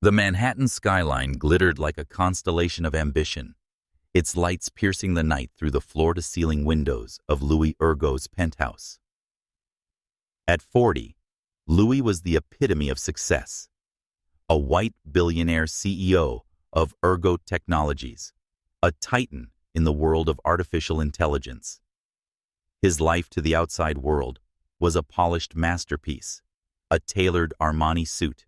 The Manhattan skyline glittered like a constellation of ambition, its lights piercing the night through the floor-to-ceiling windows of Louis Ergo's penthouse. At 40, Louis was the epitome of success, a white billionaire CEO of Ergo Technologies, a titan in the world of artificial intelligence. His life to the outside world was a polished masterpiece, a tailored Armani suit,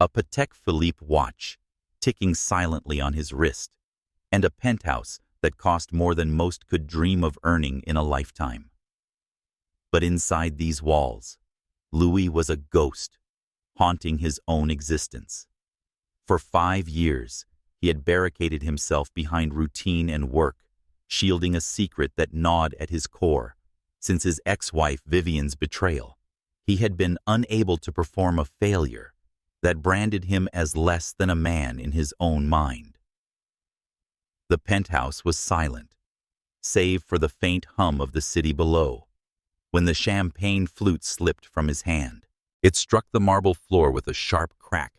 a Patek Philippe watch ticking silently on his wrist, and a penthouse that cost more than most could dream of earning in a lifetime. But inside these walls, Louis was a ghost, haunting his own existence. For 5 years, he had barricaded himself behind routine and work, shielding a secret that gnawed at his core. Since his ex-wife Vivian's betrayal, he had been unable to perform a failure that branded him as less than a man in his own mind. The penthouse was silent, save for the faint hum of the city below. When the champagne flute slipped from his hand, it struck the marble floor with a sharp crack,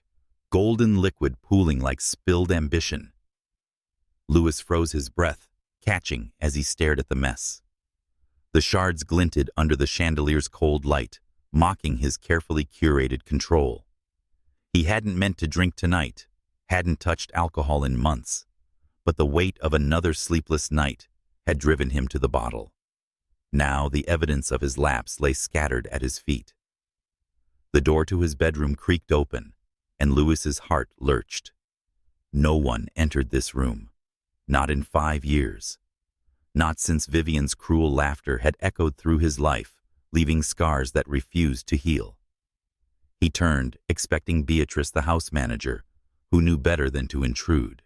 golden liquid pooling like spilled ambition. Louis froze his breath, catching as he stared at the mess. The shards glinted under the chandelier's cold light, mocking his carefully curated control. He hadn't meant to drink tonight, hadn't touched alcohol in months, but the weight of another sleepless night had driven him to the bottle. Now the evidence of his lapse lay scattered at his feet. The door to his bedroom creaked open, and Louis's heart lurched. No one entered this room, not in 5 years. Not since Vivian's cruel laughter had echoed through his life, leaving scars that refused to heal. He turned, expecting Beatrice, the house manager, who knew better than to intrude.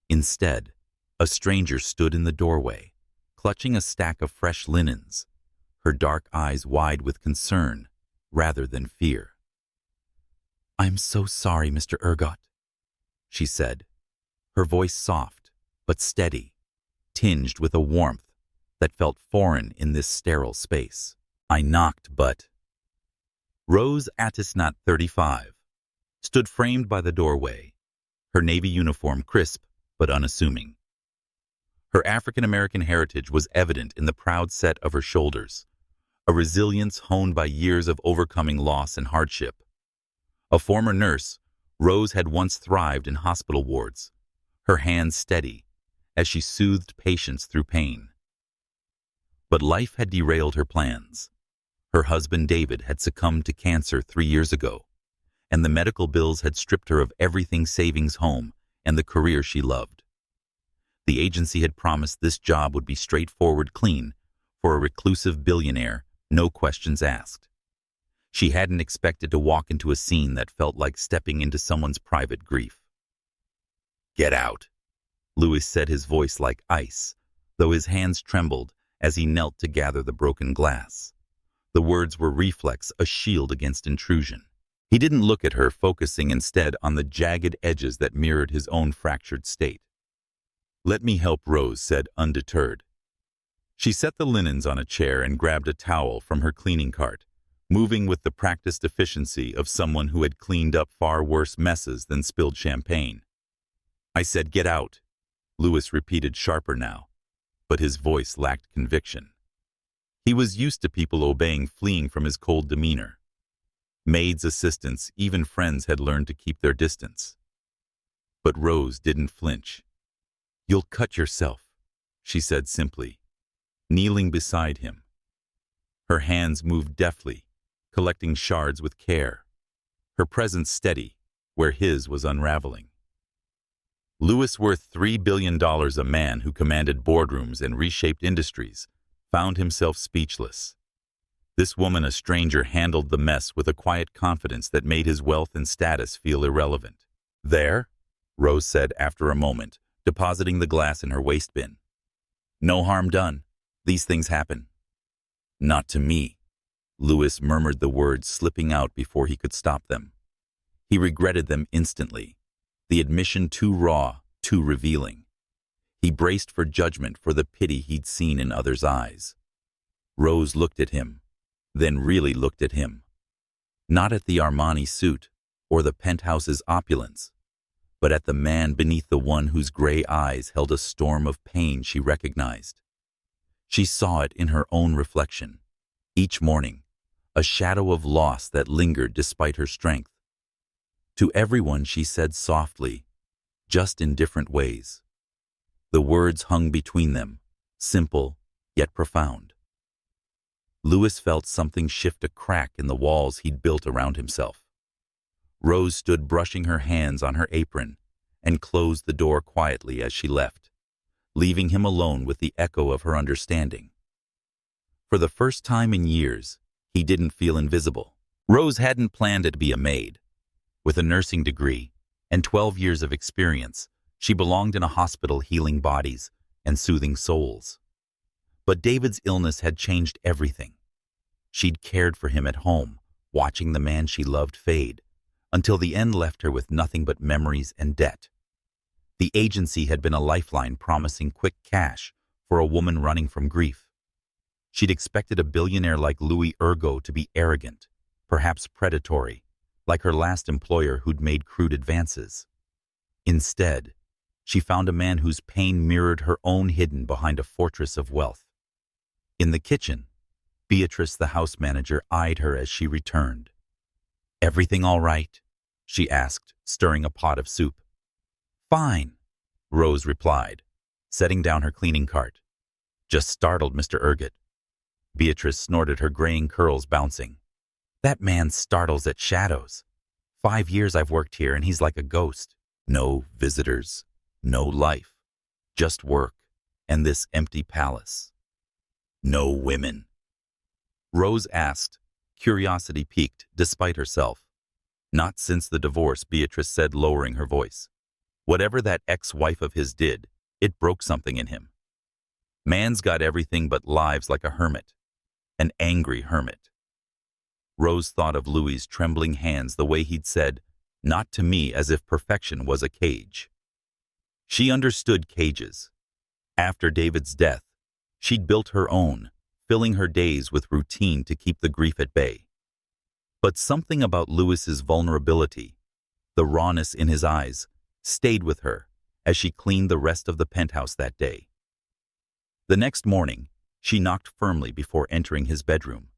Instead, a stranger stood in the doorway, clutching a stack of fresh linens, her dark eyes wide with concern rather than fear. "I'm so sorry, Mr. Ergot," she said, her voice soft but steady, tinged with a warmth that felt foreign in this sterile space. "I knocked, but—" Rose Attisnot, 35, stood framed by the doorway, her navy uniform crisp but unassuming. Her African-American heritage was evident in the proud set of her shoulders, a resilience honed by years of overcoming loss and hardship. A former nurse, Rose had once thrived in hospital wards, her hands steady as she soothed patients through pain. But life had derailed her plans. Her husband David had succumbed to cancer 3 years ago, and the medical bills had stripped her of everything savings home and the career she loved. The agency had promised this job would be straightforward, clean, for a reclusive billionaire, no questions asked. She hadn't expected to walk into a scene that felt like stepping into someone's private grief. "Get out," Louis said, his voice like ice, though his hands trembled as he knelt to gather the broken glass. The words were reflex, a shield against intrusion. He didn't look at her, focusing instead on the jagged edges that mirrored his own fractured state. "Let me help," Rose said, undeterred. She set the linens on a chair and grabbed a towel from her cleaning cart, moving with the practiced efficiency of someone who had cleaned up far worse messes than spilled champagne. "I said get out," Louis repeated, sharper now, but his voice lacked conviction. He was used to people obeying, fleeing from his cold demeanor. Maids, assistants, even friends had learned to keep their distance. But Rose didn't flinch. "You'll cut yourself," she said simply, kneeling beside him. Her hands moved deftly, collecting shards with care, her presence steady where his was unraveling. Louis, worth $3 billion, a man who commanded boardrooms and reshaped industries, found himself speechless. This woman, a stranger, handled the mess with a quiet confidence that made his wealth and status feel irrelevant. "There?" Rose said after a moment, depositing the glass in her waste bin. "No harm done. These things happen." "Not to me," Louis murmured, the words slipping out before he could stop them. He regretted them instantly, the admission too raw, too revealing. He braced for judgment for the pity he'd seen in others' eyes. Rose looked at him, then really looked at him. Not at the Armani suit, or the penthouse's opulence, but at the man beneath the one whose gray eyes held a storm of pain she recognized. She saw it in her own reflection. Each morning, a shadow of loss that lingered despite her strength. To everyone she said softly, just in different ways. The words hung between them, simple yet profound. Louis felt something shift a crack in the walls he'd built around himself. Rose stood brushing her hands on her apron and closed the door quietly as she left, leaving him alone with the echo of her understanding. For the first time in years, he didn't feel invisible. Rose hadn't planned to be a maid. With a nursing degree and 12 years of experience, she belonged in a hospital healing bodies and soothing souls. But David's illness had changed everything. She'd cared for him at home, watching the man she loved fade, until the end left her with nothing but memories and debt. The agency had been a lifeline promising quick cash for a woman running from grief. She'd expected a billionaire like Louis Ergo to be arrogant, perhaps predatory, like her last employer who'd made crude advances. Instead, she found a man whose pain mirrored her own hidden behind a fortress of wealth. In the kitchen, Beatrice, the house manager, eyed her as she returned. "Everything all right?" she asked, stirring a pot of soup. "Fine," Rose replied, setting down her cleaning cart. "Just startled Mr. Urgot." Beatrice snorted, her graying curls bouncing. "That man startles at shadows. 5 years I've worked here and he's like a ghost. No visitors, no life, just work and this empty palace. No women." Rose asked, curiosity piqued despite herself. "Not since the divorce," Beatrice said, lowering her voice. "Whatever that ex-wife of his did, it broke something in him. Man's got everything but lives, like a hermit. An angry hermit." Rose thought of Louis's trembling hands, the way he'd said, "Not to me," as if perfection was a cage. She understood cages. After David's death, she'd built her own, filling her days with routine to keep the grief at bay. But something about Louis's vulnerability, the rawness in his eyes, stayed with her as she cleaned the rest of the penthouse that day. The next morning, she knocked firmly before entering his bedroom.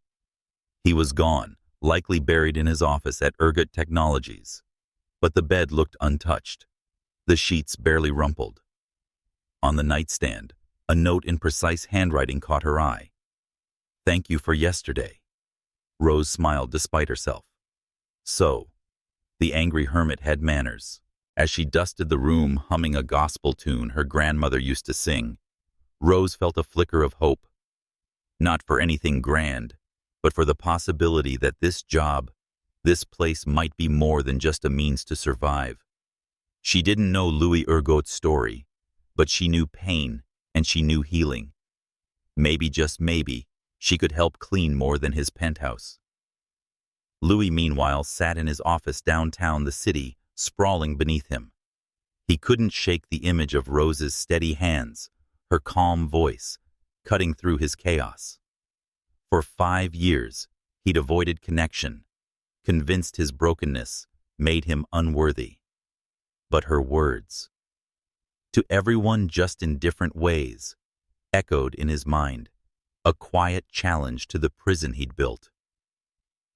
He was gone, likely buried in his office at Urgot Technologies. But the bed looked untouched, the sheets barely rumpled. On the nightstand, a note in precise handwriting caught her eye. "Thank you for yesterday." Rose smiled despite herself. So, the angry hermit had manners. As she dusted the room humming a gospel tune her grandmother used to sing, Rose felt a flicker of hope. Not for anything grand, but for the possibility that this job, this place, might be more than just a means to survive. She didn't know Louis Ergot's story, but she knew pain and she knew healing. Maybe, just maybe, she could help clean more than his penthouse. Louis, meanwhile, sat in his office downtown, the city sprawling beneath him. He couldn't shake the image of Rose's steady hands, her calm voice, cutting through his chaos. For 5 years, he'd avoided connection, convinced his brokenness made him unworthy. But her words, to everyone just in different ways, echoed in his mind, a quiet challenge to the prison he'd built.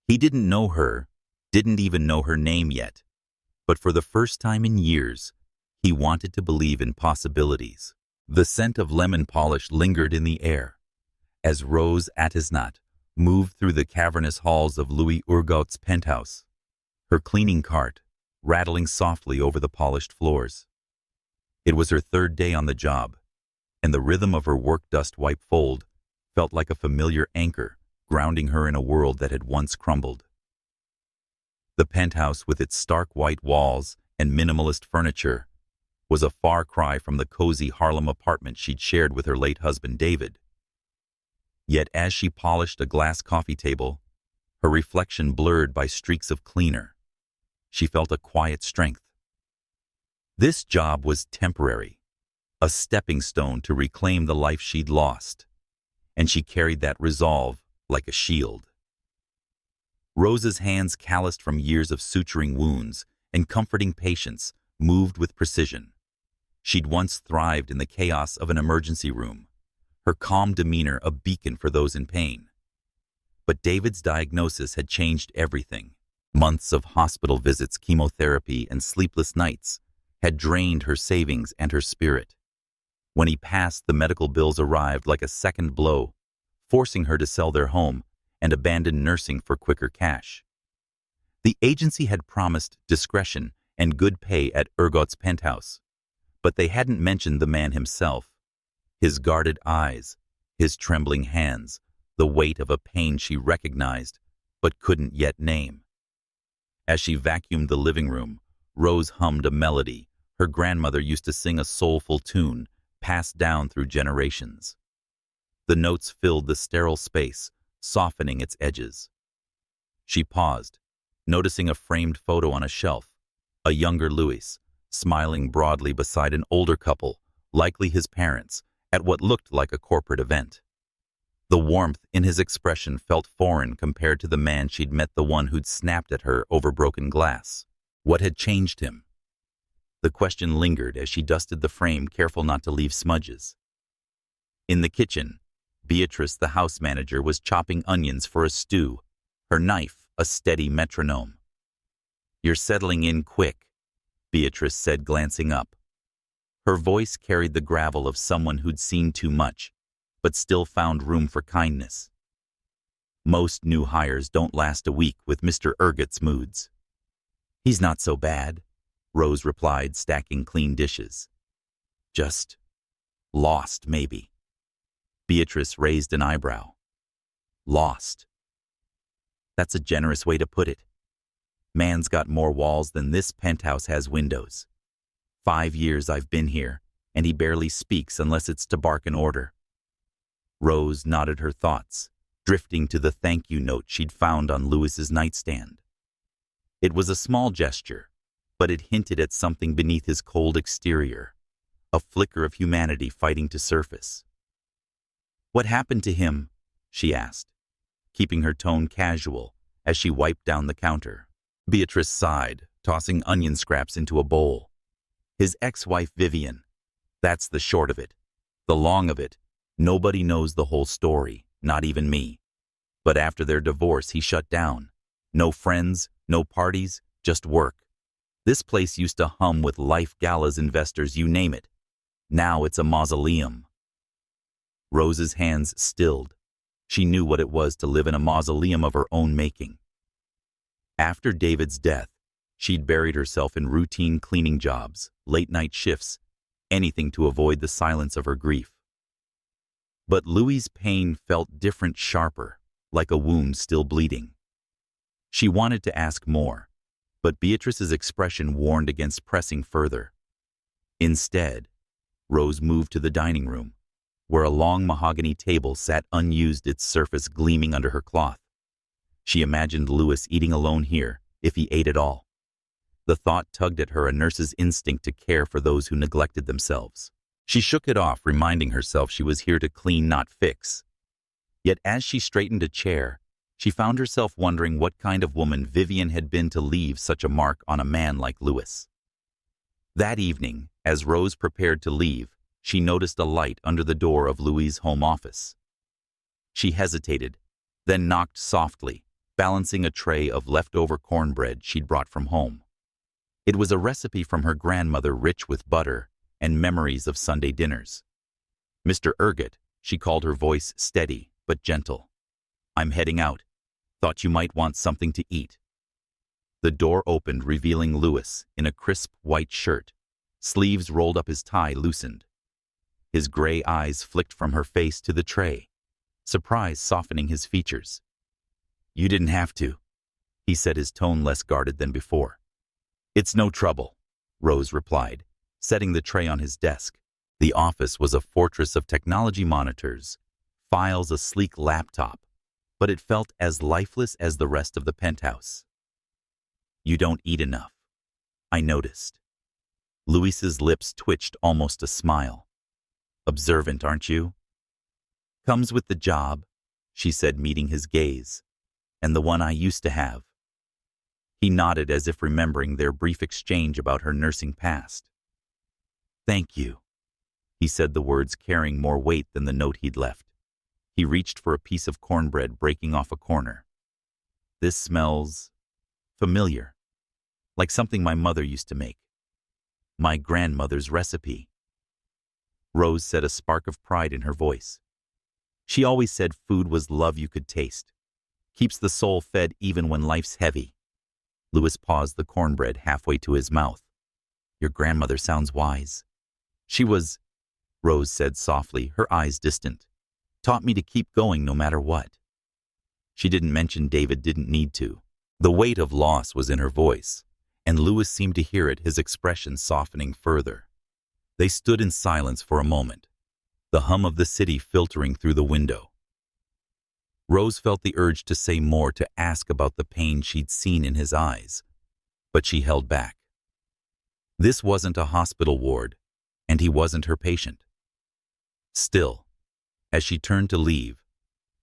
He didn't know her, didn't even know her name yet, but for the first time in years, he wanted to believe in possibilities. The scent of lemon polish lingered in the air as Rose Attisnat moved through the cavernous halls of Louis Ergot's penthouse, her cleaning cart rattling softly over the polished floors. It was her 3rd day on the job, and the rhythm of her work dust-wipe fold felt like a familiar anchor, grounding her in a world that had once crumbled. The penthouse, with its stark white walls and minimalist furniture, was a far cry from the cozy Harlem apartment she'd shared with her late husband David. Yet as she polished a glass coffee table, her reflection blurred by streaks of cleaner, she felt a quiet strength. This job was temporary, a stepping stone to reclaim the life she'd lost, and she carried that resolve like a shield. Rose's hands, calloused from years of suturing wounds and comforting patients, moved with precision. She'd once thrived in the chaos of an emergency room, her calm demeanor a beacon for those in pain. But David's diagnosis had changed everything. Months of hospital visits, chemotherapy, and sleepless nights had drained her savings and her spirit. When he passed, the medical bills arrived like a second blow, forcing her to sell their home and abandon nursing for quicker cash. The agency had promised discretion and good pay at Ergot's penthouse, but they hadn't mentioned the man himself. His guarded eyes, his trembling hands, the weight of a pain she recognized but couldn't yet name. As she vacuumed the living room, Rose hummed a melody her grandmother used to sing, a soulful tune passed down through generations. The notes filled the sterile space, softening its edges. She paused, noticing a framed photo on a shelf, a younger Louis, smiling broadly beside an older couple, likely his parents, at what looked like a corporate event. The warmth in his expression felt foreign compared to the man she'd met, the one who'd snapped at her over broken glass. What had changed him? The question lingered as she dusted the frame, careful not to leave smudges. In the kitchen, Beatrice, the house manager, was chopping onions for a stew, her knife a steady metronome. "You're settling in quick," Beatrice said, glancing up. Her voice carried the gravel of someone who'd seen too much, but still found room for kindness. "Most new hires don't last a week with Mr. Ergot's moods." "He's not so bad," Rose replied, stacking clean dishes. "Just lost, maybe." Beatrice raised an eyebrow. "Lost? That's a generous way to put it. Man's got more walls than this penthouse has windows. 5 years I've been here, and he barely speaks unless it's to bark an order." Rose nodded her thoughts, drifting to the thank you note she'd found on Louis's nightstand. It was a small gesture, but it hinted at something beneath his cold exterior, a flicker of humanity fighting to surface. "What happened to him?" she asked, keeping her tone casual as she wiped down the counter. Beatrice sighed, tossing onion scraps into a bowl. "His ex-wife Vivian. That's the short of it. The long of it, nobody knows the whole story, not even me. But after their divorce, he shut down. No friends, no parties, just work. This place used to hum with life galas, investors, you name it. Now it's a mausoleum." Rose's hands stilled. She knew what it was to live in a mausoleum of her own making. After David's death, she'd buried herself in routine cleaning jobs, late-night shifts, anything to avoid the silence of her grief. But Louis's pain felt different, sharper, like a wound still bleeding. She wanted to ask more, but Beatrice's expression warned against pressing further. Instead, Rose moved to the dining room, where a long mahogany table sat unused, its surface gleaming under her cloth. She imagined Louis eating alone here, if he ate at all. The thought tugged at her, a nurse's instinct to care for those who neglected themselves. She shook it off, reminding herself she was here to clean, not fix. Yet as she straightened a chair, she found herself wondering what kind of woman Vivian had been to leave such a mark on a man like Louis. That evening, as Rose prepared to leave, she noticed a light under the door of Louis's home office. She hesitated, then knocked softly, balancing a tray of leftover cornbread she'd brought from home. It was a recipe from her grandmother, rich with butter and memories of Sunday dinners. "Mr. Ergot," she called, her voice steady but gentle. "I'm heading out. Thought you might want something to eat." The door opened, revealing Louis in a crisp white shirt, sleeves rolled up, his tie loosened. His gray eyes flicked from her face to the tray, surprise softening his features. "You didn't have to," he said, his tone less guarded than before. "It's no trouble," Rose replied, setting the tray on his desk. The office was a fortress of technology, monitors, files, a sleek laptop, but it felt as lifeless as the rest of the penthouse. "You don't eat enough, I noticed." Louis's lips twitched, almost a smile. "Observant, aren't you?" "Comes with the job," she said, meeting his gaze. and the one I used to have." He nodded as if remembering their brief exchange about her nursing past. "Thank you." He said the words carrying more weight than the note he'd left. He reached for a piece of cornbread breaking off a corner. "This smells familiar, like something my mother used to make. My grandmother's recipe." Rose said, a spark of pride in her voice. She always said food was love you could taste. Keeps the soul fed even when life's heavy. Louis paused the cornbread halfway to his mouth. "Your grandmother sounds wise." "She was," Rose said softly, her eyes distant. "Taught me to keep going no matter what." She didn't mention David didn't need to. The weight of loss was in her voice, and Louis seemed to hear it, his expression softening further. They stood in silence for a moment, the hum of the city filtering through the window. Rose felt the urge to say more, to ask about the pain she'd seen in his eyes, but she held back. This wasn't a hospital ward, and he wasn't her patient. Still, as she turned to leave,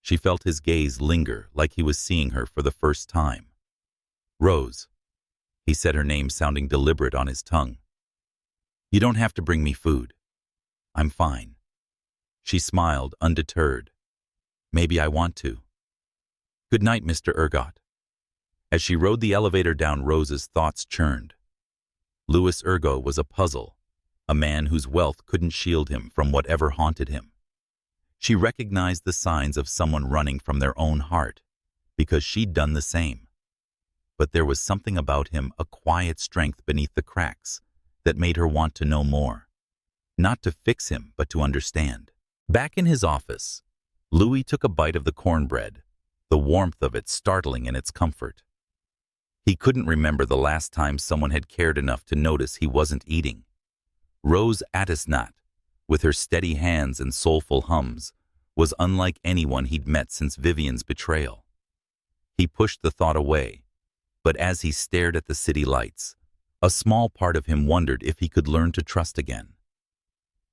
she felt his gaze linger, like he was seeing her for the first time. "Rose," he said, her name sounding deliberate on his tongue. "You don't have to bring me food. I'm fine." She smiled, undeterred. "Maybe I want to." "Good night, Mr. Ergot." As she rode the elevator down, Rose's thoughts churned. Louis Ergot was a puzzle, a man whose wealth couldn't shield him from whatever haunted him. She recognized the signs of someone running from their own heart, because she'd done the same. But there was something about him, a quiet strength beneath the cracks, that made her want to know more. Not to fix him, but to understand. Back in his office, Louis took a bite of the cornbread, the warmth of it startling in its comfort. He couldn't remember the last time someone had cared enough to notice he wasn't eating. Rose Atisnat, with her steady hands and soulful hums, was unlike anyone he'd met since Vivian's betrayal. He pushed the thought away, but as he stared at the city lights, a small part of him wondered if he could learn to trust again.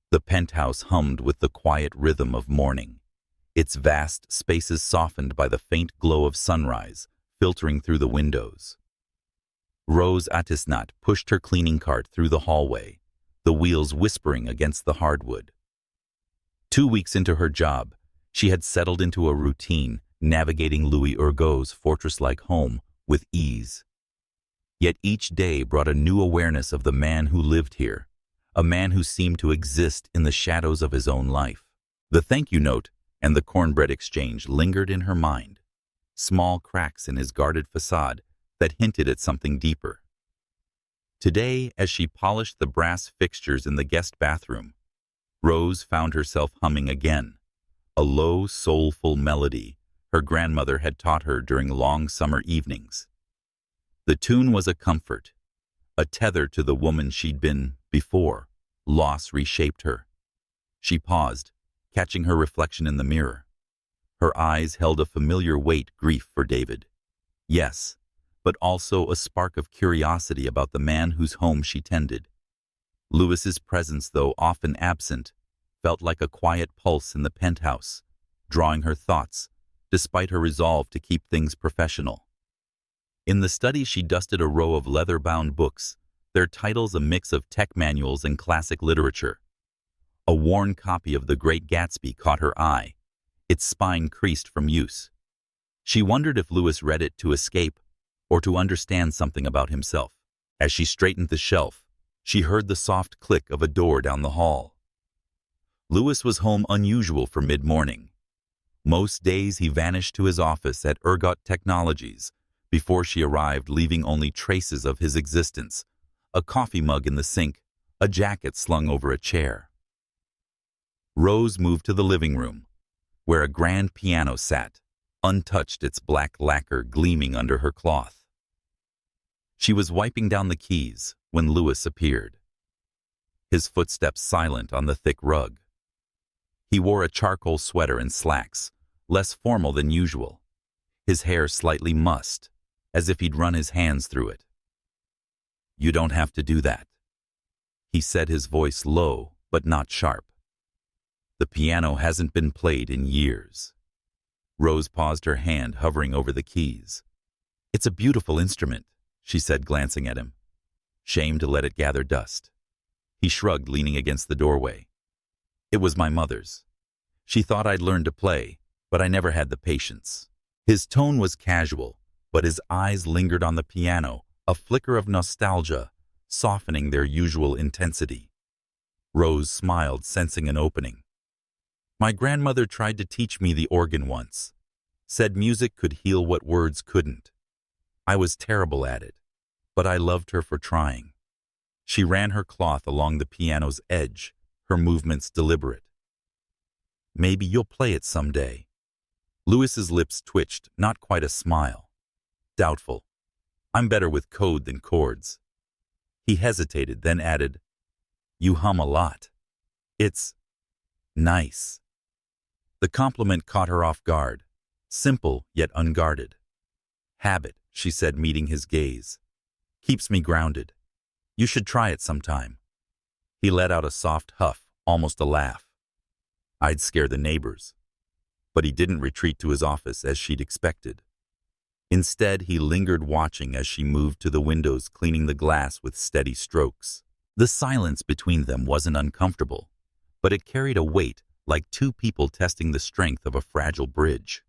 The penthouse hummed with the quiet rhythm of morning, its vast spaces softened by the faint glow of sunrise filtering through the windows. Rose Atisnat pushed her cleaning cart through the hallway, the wheels whispering against the hardwood. 2 weeks into her job, she had settled into a routine, navigating Louis Ergot's fortress-like home with ease. Yet each day brought a new awareness of the man who lived here, a man who seemed to exist in the shadows of his own life. The thank you note and the cornbread exchange lingered in her mind, small cracks in his guarded facade that hinted at something deeper. Today, as she polished the brass fixtures in the guest bathroom, Rose found herself humming again, a low, soulful melody her grandmother had taught her during long summer evenings. The tune was a comfort, a tether to the woman she'd been before loss reshaped her. She paused, catching her reflection in the mirror. Her eyes held a familiar weight, grief for David. Yes, but also a spark of curiosity about the man whose home she tended. Louis's presence, though often absent, felt like a quiet pulse in the penthouse, drawing her thoughts, despite her resolve to keep things professional. In the study, she dusted a row of leather-bound books, their titles a mix of tech manuals and classic literature. A worn copy of The Great Gatsby caught her eye, its spine creased from use. She wondered if Louis read it to escape or to understand something about himself. As she straightened the shelf, she heard the soft click of a door down the hall. Louis was home unusual for mid-morning. Most days he vanished to his office at Ergot Technologies before she arrived, leaving only traces of his existence, a coffee mug in the sink, a jacket slung over a chair. Rose moved to the living room, where a grand piano sat, untouched, its black lacquer gleaming under her cloth. She was wiping down the keys when Louis appeared, his footsteps silent on the thick rug. He wore a charcoal sweater and slacks, less formal than usual, his hair slightly mussed, as if he'd run his hands through it. "You don't have to do that," he said, his voice low but not sharp. "The piano hasn't been played in years." Rose paused, her hand hovering over the keys. "It's a beautiful instrument," she said, glancing at him. Shame to let it gather dust. He shrugged, leaning against the doorway. "It was my mother's. She thought I'd learn to play, but I never had the patience." His tone was casual, but his eyes lingered on the piano, a flicker of nostalgia, softening their usual intensity. Rose smiled, sensing an opening. "My grandmother tried to teach me the organ once. Said music could heal what words couldn't. I was terrible at it, but I loved her for trying." She ran her cloth along the piano's edge, her movements deliberate. "Maybe you'll play it someday." Louis's lips twitched, not quite a smile. "Doubtful. I'm better with code than chords." He hesitated, then added, "You hum a lot. It's nice." The compliment caught her off guard, simple yet unguarded. "Habit," she said, meeting his gaze. "Keeps me grounded. You should try it sometime." He let out a soft huff, almost a laugh. "I'd scare the neighbors." But he didn't retreat to his office as she'd expected. Instead, he lingered, watching as she moved to the windows, cleaning the glass with steady strokes. The silence between them wasn't uncomfortable, but it carried a weight, like two people testing the strength of a fragile bridge.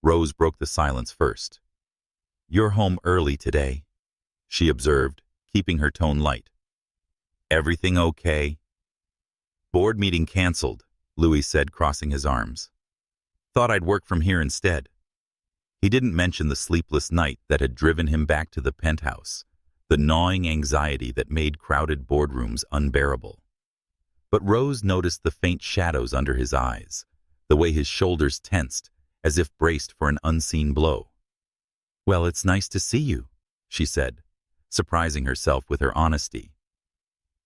Rose broke the silence first. "You're home early today," she observed, keeping her tone light. "Everything okay?" "Board meeting canceled," Louis said, crossing his arms. "Thought I'd work from here instead." He didn't mention the sleepless night that had driven him back to the penthouse, the gnawing anxiety that made crowded boardrooms unbearable. But Rose noticed the faint shadows under his eyes, the way his shoulders tensed, as if braced for an unseen blow. "Well, it's nice to see you," she said, surprising herself with her honesty.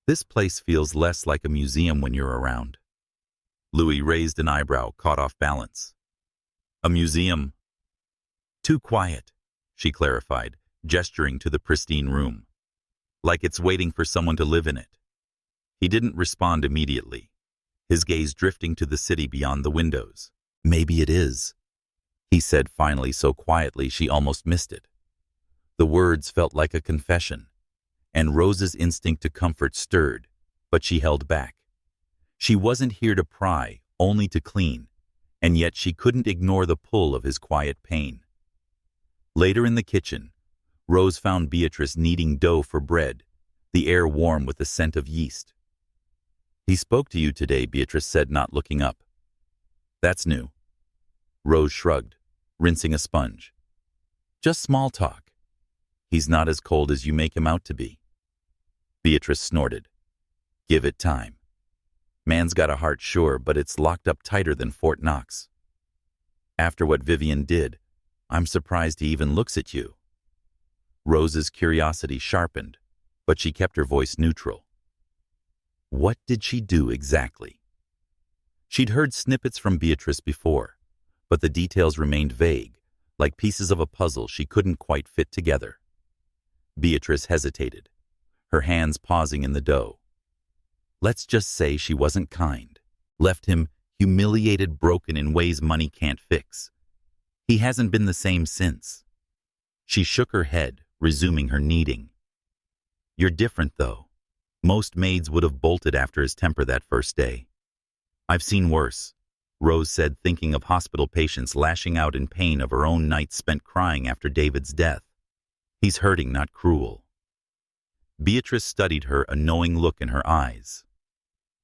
"This place feels less like a museum when you're around." Louis raised an eyebrow, caught off balance. "A museum?" "Too quiet," she clarified, gesturing to the pristine room. "Like it's waiting for someone to live in it." He didn't respond immediately, his gaze drifting to the city beyond the windows. "Maybe it is," he said finally, so quietly she almost missed it. The words felt like a confession, and Rose's instinct to comfort stirred, but she held back. She wasn't here to pry, only to clean, and yet she couldn't ignore the pull of his quiet pain. Later in the kitchen, Rose found Beatrice kneading dough for bread, the air warm with the scent of yeast. "He spoke to you today," Beatrice said, not looking up. "That's new." Rose shrugged, rinsing a sponge. "Just small talk. He's not as cold as you make him out to be." Beatrice snorted. "Give it time. Man's got a heart, sure, but it's locked up tighter than Fort Knox. After what Vivian did, I'm surprised he even looks at you." Rose's curiosity sharpened, but she kept her voice neutral. What did she do exactly? She'd heard snippets from Beatrice before, but the details remained vague, like pieces of a puzzle she couldn't quite fit together. Beatrice hesitated, her hands pausing in the dough. Let's just say she wasn't kind, left him humiliated, broken in ways money can't fix. He hasn't been the same since. She shook her head, resuming her kneading. You're different, though. Most maids would have bolted after his temper that first day. I've seen worse, Rose said, thinking of hospital patients lashing out in pain of her own nights spent crying after David's death. He's hurting, not cruel. Beatrice studied her, a knowing look in her eyes.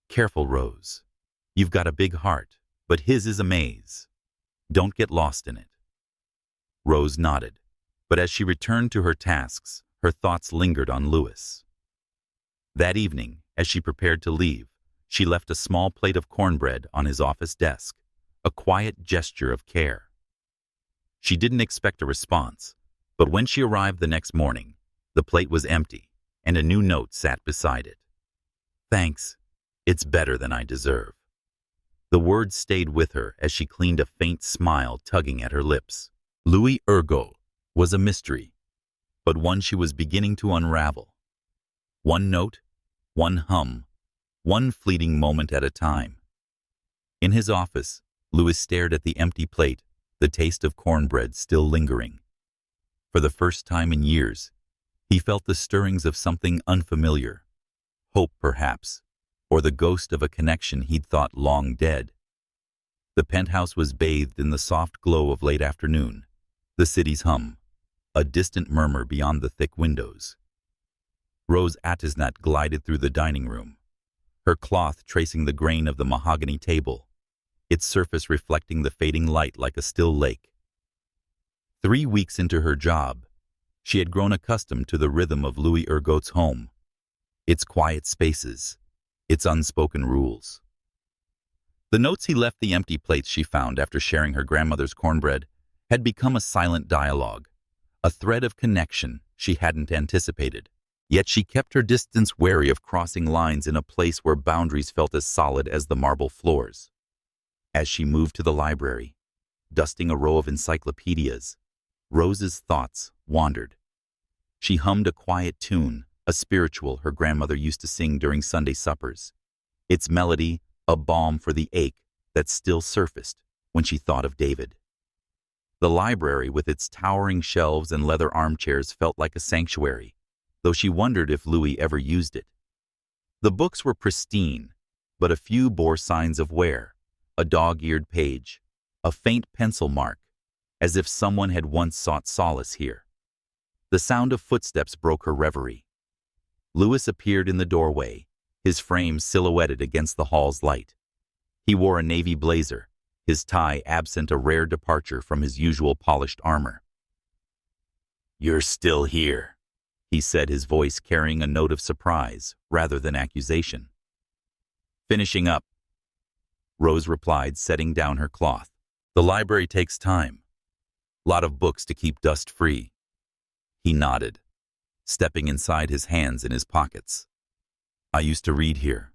Careful, Rose. You've got a big heart, but his is a maze. Don't get lost in it. Rose nodded, but as she returned to her tasks, her thoughts lingered on Louis. That evening, as she prepared to leave, she left a small plate of cornbread on his office desk, a quiet gesture of care. She didn't expect a response, but when she arrived the next morning, the plate was empty, and a new note sat beside it. Thanks. It's better than I deserve. The words stayed with her as she cleaned, a faint smile tugging at her lips. Louis Ergo was a mystery, but one she was beginning to unravel. One note, one hum, one fleeting moment at a time. In his office, Louis stared at the empty plate, the taste of cornbread still lingering. For the first time in years, he felt the stirrings of something unfamiliar. Hope, perhaps, or the ghost of a connection he'd thought long dead. The penthouse was bathed in the soft glow of late afternoon, the city's hum, a distant murmur beyond the thick windows. Rose Attisnat glided through the dining room, her cloth tracing the grain of the mahogany table, its surface reflecting the fading light like a still lake. 3 weeks into her job, she had grown accustomed to the rhythm of Louis Ergote's home, its quiet spaces, its unspoken rules. The notes he left, the empty plates she found after sharing her grandmother's cornbread, had become a silent dialogue, a thread of connection she hadn't anticipated. Yet she kept her distance, wary of crossing lines in a place where boundaries felt as solid as the marble floors. As she moved to the library, dusting a row of encyclopedias, Rose's thoughts wandered. She hummed a quiet tune, a spiritual her grandmother used to sing during Sunday suppers, its melody a balm for the ache that still surfaced when she thought of David. The library, with its towering shelves and leather armchairs, felt like a sanctuary, though she wondered if Louis ever used it. The books were pristine, but a few bore signs of wear, a dog-eared page, a faint pencil mark, as if someone had once sought solace here. The sound of footsteps broke her reverie. Louis appeared in the doorway, his frame silhouetted against the hall's light. He wore a navy blazer, his tie absent, a rare departure from his usual polished armor. "You're still here," he said, his voice carrying a note of surprise rather than accusation. "Finishing up," Rose replied, setting down her cloth. "The library takes time. Lot of books to keep dust-free." He nodded, stepping inside, his hands in his pockets. "I used to read here.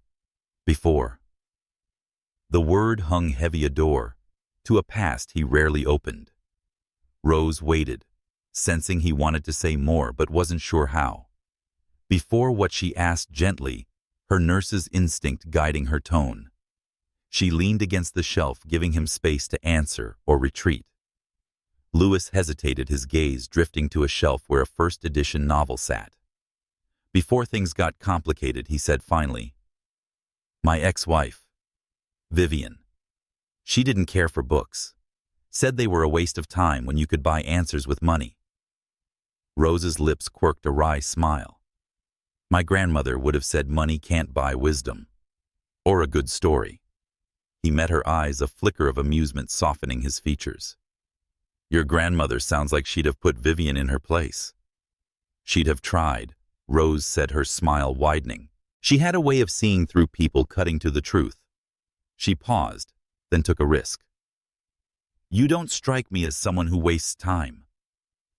Before." The word hung heavy a door to a past he rarely opened. Rose waited, sensing he wanted to say more but wasn't sure how. Before what she asked gently, her nurse's instinct guiding her tone. She leaned against the shelf, giving him space to answer or retreat. Louis hesitated, his gaze drifting to a shelf where a first edition novel sat. Before things got complicated, he said finally, "My ex-wife, Vivian. She didn't care for books. Said they were a waste of time when you could buy answers with money." Rose's lips quirked a wry smile. "My grandmother would have said money can't buy wisdom. Or a good story." He met her eyes, a flicker of amusement softening his features. "Your grandmother sounds like she'd have put Vivian in her place." "She'd have tried," Rose said, her smile widening. She had a way of seeing through people, cutting to the truth. She paused, then took a risk. "You don't strike me as someone who wastes time.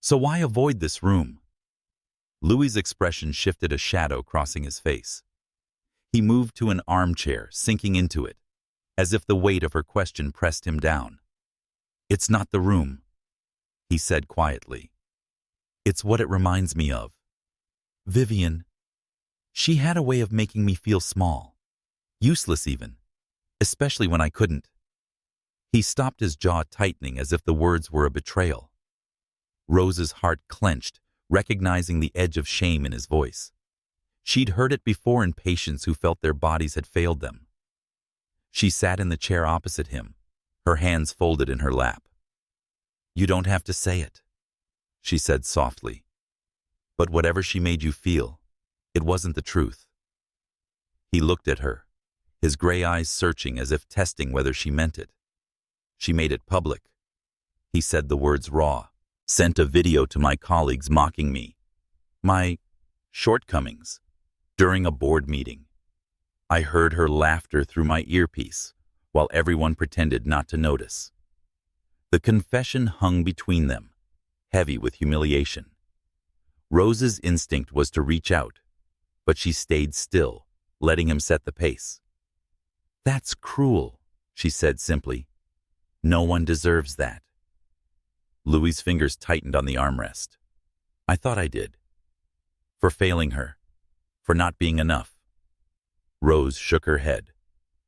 So why avoid this room?" Louis's expression shifted, a shadow crossing his face. He moved to an armchair, sinking into it, as if the weight of her question pressed him down. "It's not the room," he said quietly. "It's what it reminds me of. Vivian. She had a way of making me feel small, useless even, especially when I couldn't." He stopped, his jaw tightening as if the words were a betrayal. Rose's heart clenched, recognizing the edge of shame in his voice. She'd heard it before in patients who felt their bodies had failed them. She sat in the chair opposite him, her hands folded in her lap. "You don't have to say it," she said softly. "But whatever she made you feel, it wasn't the truth." He looked at her, his gray eyes searching as if testing whether she meant it. "She made it public." He said the words raw. "Sent a video to my colleagues mocking me, my shortcomings, during a board meeting. I heard her laughter through my earpiece, while everyone pretended not to notice." The confession hung between them, heavy with humiliation. Rose's instinct was to reach out, but she stayed still, letting him set the pace. "That's cruel," she said simply. "No one deserves that." Louis's fingers tightened on the armrest. "I thought I did. For failing her. For not being enough." Rose shook her head,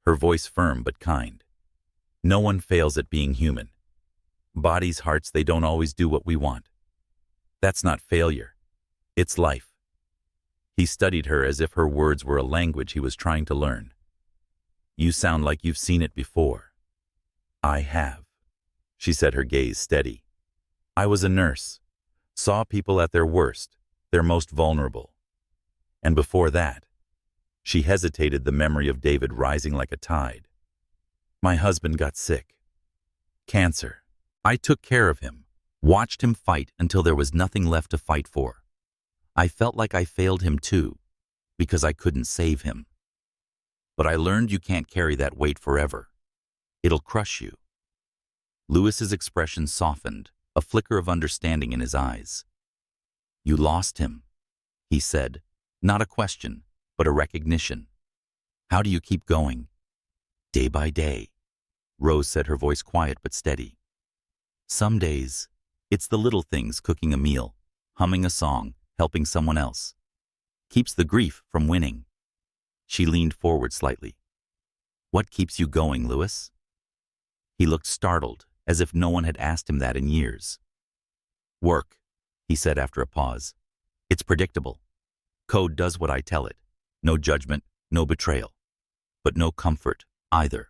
her voice firm but kind. "No one fails at being human. Bodies, hearts, they don't always do what we want. That's not failure. It's life. He studied her as if her words were a language he was trying to learn. You sound like you've seen it before. I have, she said, her gaze steady. I was a nurse, saw people at their worst, their most vulnerable. And before that, she hesitated, the memory of David rising like a tide. My husband got sick. Cancer. I took care of him, watched him fight until there was nothing left to fight for. I felt like I failed him too, because I couldn't save him. But I learned you can't carry that weight forever. It'll crush you. Lewis's expression softened, a flicker of understanding in his eyes. You lost him, he said, not a question, but a recognition. How do you keep going? Day by day, Rose said, her voice quiet but steady. Some days, it's the little things: cooking a meal, humming a song, helping someone else. Keeps the grief from winning. She leaned forward slightly. What keeps you going, Lewis? He looked startled, as if no one had asked him that in years. Work, he said after a pause. It's predictable. Code does what I tell it. No judgment, no betrayal. But no comfort, either.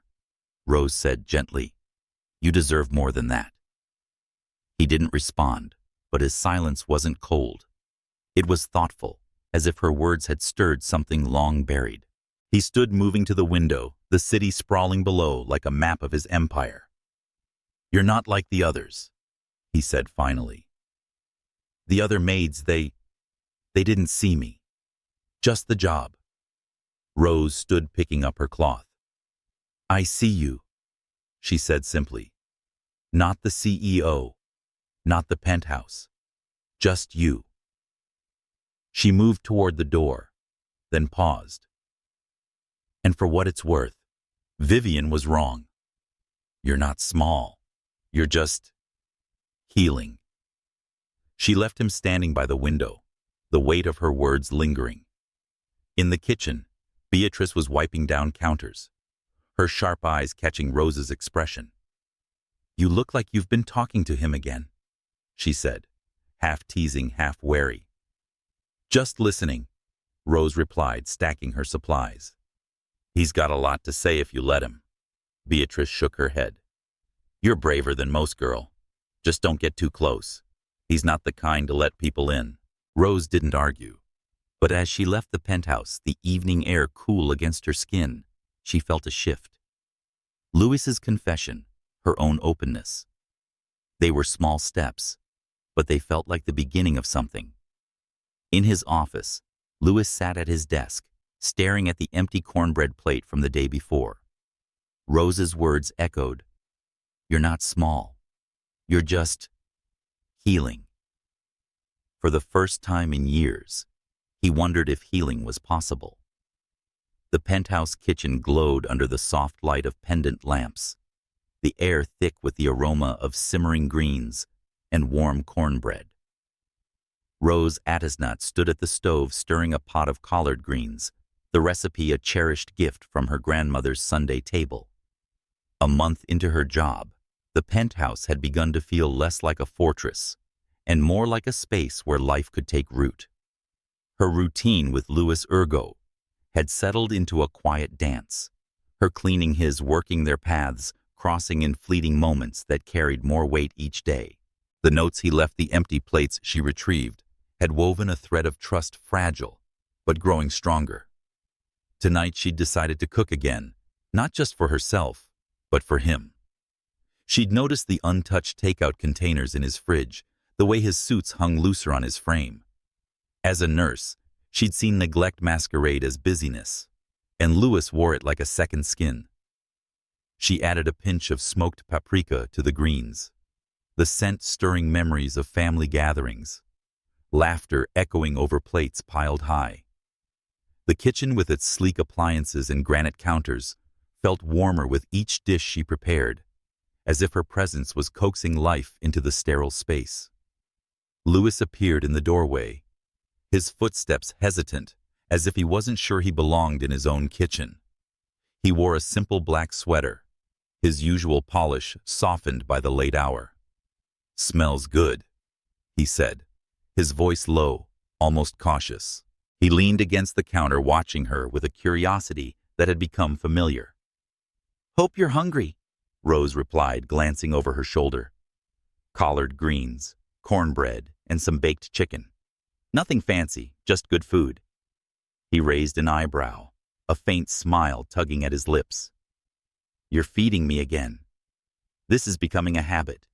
Rose said gently. You deserve more than that. He didn't respond, but his silence wasn't cold. It was thoughtful, as if her words had stirred something long buried. He stood, moving to the window, the city sprawling below like a map of his empire. You're not like the others, he said finally. The other maids, they didn't see me. Just the job. Rose stood, picking up her cloth. I see you, she said simply. Not the CEO, not the penthouse, just you. She moved toward the door, then paused. And for what it's worth, Vivian was wrong. You're not small. You're just healing. She left him standing by the window, the weight of her words lingering. In the kitchen, Beatrice was wiping down counters, her sharp eyes catching Rose's expression. You look like you've been talking to him again, she said, half teasing, half wary. Just listening, Rose replied, stacking her supplies. He's got a lot to say if you let him. Beatrice shook her head. You're braver than most, girl. Just don't get too close. He's not the kind to let people in. Rose didn't argue. But as she left the penthouse, the evening air cool against her skin, she felt a shift. Lewis's confession, her own openness. They were small steps, but they felt like the beginning of something. In his office, Lewis sat at his desk, staring at the empty cornbread plate from the day before. Rose's words echoed. You're not small. You're just healing. For the first time in years, he wondered if healing was possible. The penthouse kitchen glowed under the soft light of pendant lamps, the air thick with the aroma of simmering greens and warm cornbread. Rose Attisnut stood at the stove stirring a pot of collard greens, the recipe a cherished gift from her grandmother's Sunday table. A month into her job, the penthouse had begun to feel less like a fortress and more like a space where life could take root. Her routine with Louis Urgo had settled into a quiet dance, her cleaning, his working, their paths crossing in fleeting moments that carried more weight each day. The notes he left, the empty plates she retrieved, had woven a thread of trust, fragile but growing stronger. Tonight she'd decided to cook again, not just for herself, but for him. She'd noticed the untouched takeout containers in his fridge, the way his suits hung looser on his frame. As a nurse, she'd seen neglect masquerade as busyness, and Louis wore it like a second skin. She added a pinch of smoked paprika to the greens, the scent stirring memories of family gatherings, laughter echoing over plates piled high. The kitchen, with its sleek appliances and granite counters, felt warmer with each dish she prepared, as if her presence was coaxing life into the sterile space. Louis appeared in the doorway, his footsteps hesitant, as if he wasn't sure he belonged in his own kitchen. He wore a simple black sweater, his usual polish softened by the late hour. "Smells good," he said, his voice low, almost cautious. He leaned against the counter watching her with a curiosity that had become familiar. "Hope you're hungry," Rose replied, glancing over her shoulder. Collard greens, cornbread, and some baked chicken. Nothing fancy, just good food. He raised an eyebrow, a faint smile tugging at his lips. "You're feeding me again. This is becoming a habit."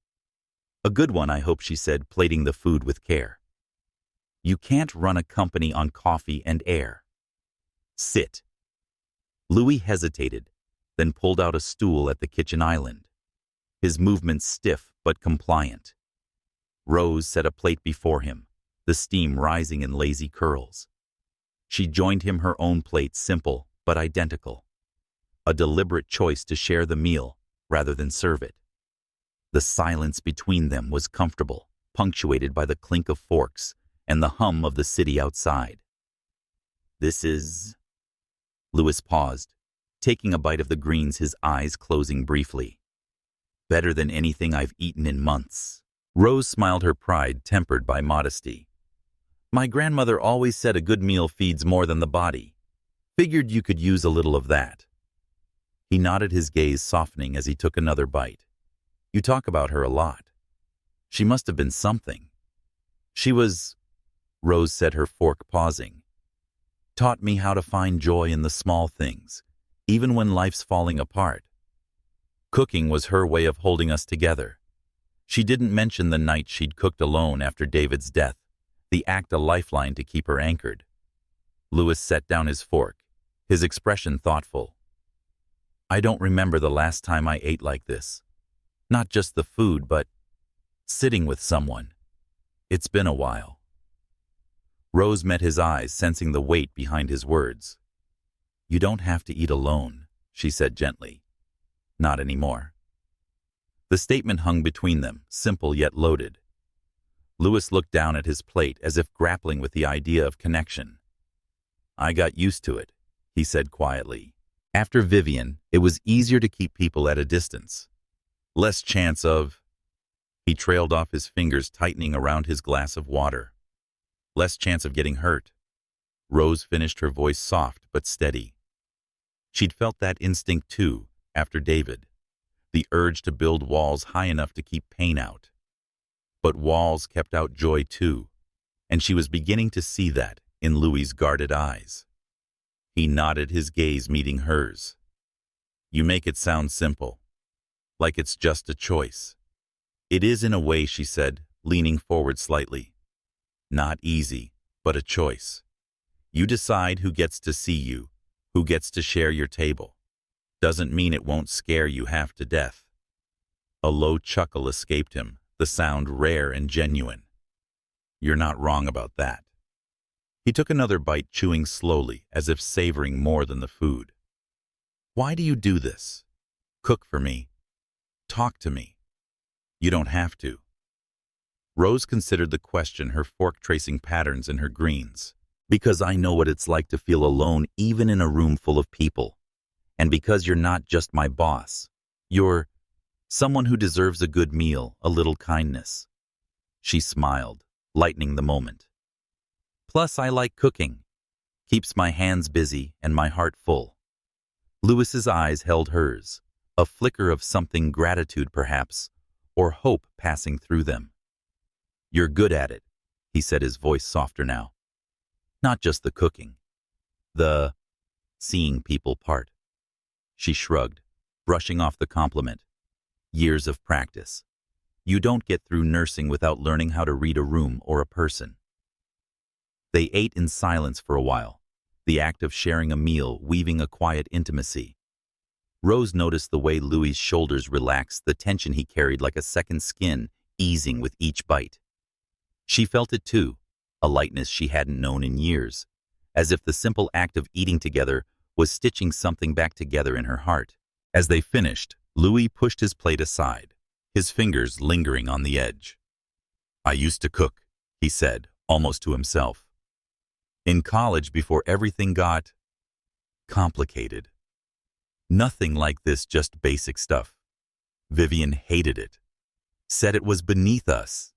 "A good one, I hope," she said, plating the food with care. "You can't run a company on coffee and air." "Sit." Louis hesitated, then pulled out a stool at the kitchen island, his movements stiff but compliant. Rose set a plate before him, the steam rising in lazy curls. She joined him her own plate, simple but identical. A deliberate choice to share the meal rather than serve it. The silence between them was comfortable, punctuated by the clink of forks and the hum of the city outside. "This is—" Louis paused, taking a bite of the greens, his eyes closing briefly. "Better than anything I've eaten in months." Rose smiled, her pride tempered by modesty. "My grandmother always said a good meal feeds more than the body. Figured you could use a little of that." He nodded, his gaze softening as he took another bite. "You talk about her a lot. She must have been something." "She was," Rose said, her fork pausing. "Taught me how to find joy in the small things, even when life's falling apart. Cooking was her way of holding us together. She didn't mention the night she'd cooked alone after David's death, the act a lifeline to keep her anchored." Louis set down his fork, his expression thoughtful. "I don't remember the last time I ate like this. Not just the food, but sitting with someone. It's been a while." Rose met his eyes, sensing the weight behind his words. "You don't have to eat alone," she said gently. "Not anymore." The statement hung between them, simple yet loaded. Louis looked down at his plate as if grappling with the idea of connection. "I got used to it," he said quietly. "After Vivian, it was easier to keep people at a distance. Less chance of—" He trailed off, his fingers tightening around his glass of water. "Less chance of getting hurt." Rose finished, her voice soft but steady. She'd felt that instinct too, after David. The urge to build walls high enough to keep pain out. But walls kept out joy too, and she was beginning to see that in Louis's guarded eyes. He nodded, his gaze meeting hers. "You make it sound simple, like it's just a choice." "It is in a way," she said, leaning forward slightly. "Not easy, but a choice. You decide who gets to see you, who gets to share your table. Doesn't mean it won't scare you half to death." A low chuckle escaped him, the sound rare and genuine. "You're not wrong about that." He took another bite, chewing slowly, as if savoring more than the food. "Why do you do this? Cook for me. Talk to me. You don't have to." Rose considered the question, her fork tracing patterns in her greens. "Because I know what it's like to feel alone even in a room full of people. And because you're not just my boss. You're someone who deserves a good meal, a little kindness." She smiled, lightening the moment. "Plus, I like cooking. Keeps my hands busy and my heart full." Louis's eyes held hers, a flicker of something, gratitude perhaps, or hope passing through them. "You're good at it," he said, his voice softer now. "Not just the cooking. The seeing people part." She shrugged, brushing off the compliment. "Years of practice. You don't get through nursing without learning how to read a room or a person." They ate in silence for a while, the act of sharing a meal weaving a quiet intimacy. Rose noticed the way Louis's shoulders relaxed, the tension he carried like a second skin easing with each bite. She felt it too, a lightness she hadn't known in years, as if the simple act of eating together was stitching something back together in her heart. As they finished, Louis pushed his plate aside, his fingers lingering on the edge. "I used to cook," he said, almost to himself. "In college, before everything got complicated. Nothing like this, just basic stuff. Vivian hated it. Said it was beneath us.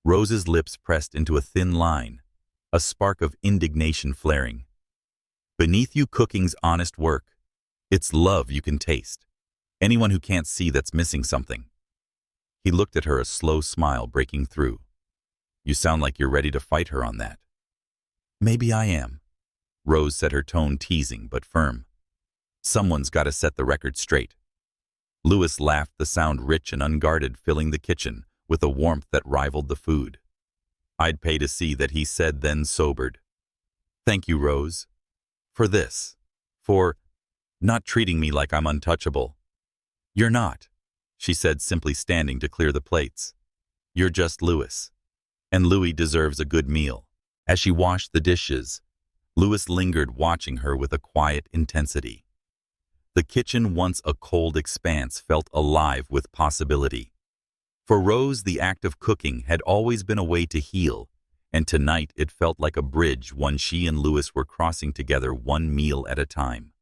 Rose's lips pressed into a thin line, a spark of indignation flaring. Beneath you cooking's honest work. It's love you can taste. Anyone who can't see that's missing something. He looked at her, a slow smile breaking through. You sound like you're ready to fight her on that. Maybe I am. Rose said, her tone teasing but firm. Someone's got to set the record straight. Louis laughed, the sound rich and unguarded, filling the kitchen with a warmth that rivaled the food. I'd pay to see that, he said, then sobered. Thank you, Rose. For this. For not treating me like I'm untouchable. You're not, she said, simply standing to clear the plates. You're just Louis. And Louis deserves a good meal. As she washed the dishes, Louis lingered, watching her with a quiet intensity. The kitchen, once a cold expanse, felt alive with possibility. For Rose, the act of cooking had always been a way to heal, and tonight it felt like a bridge, one she and Louis were crossing together, one meal at a time.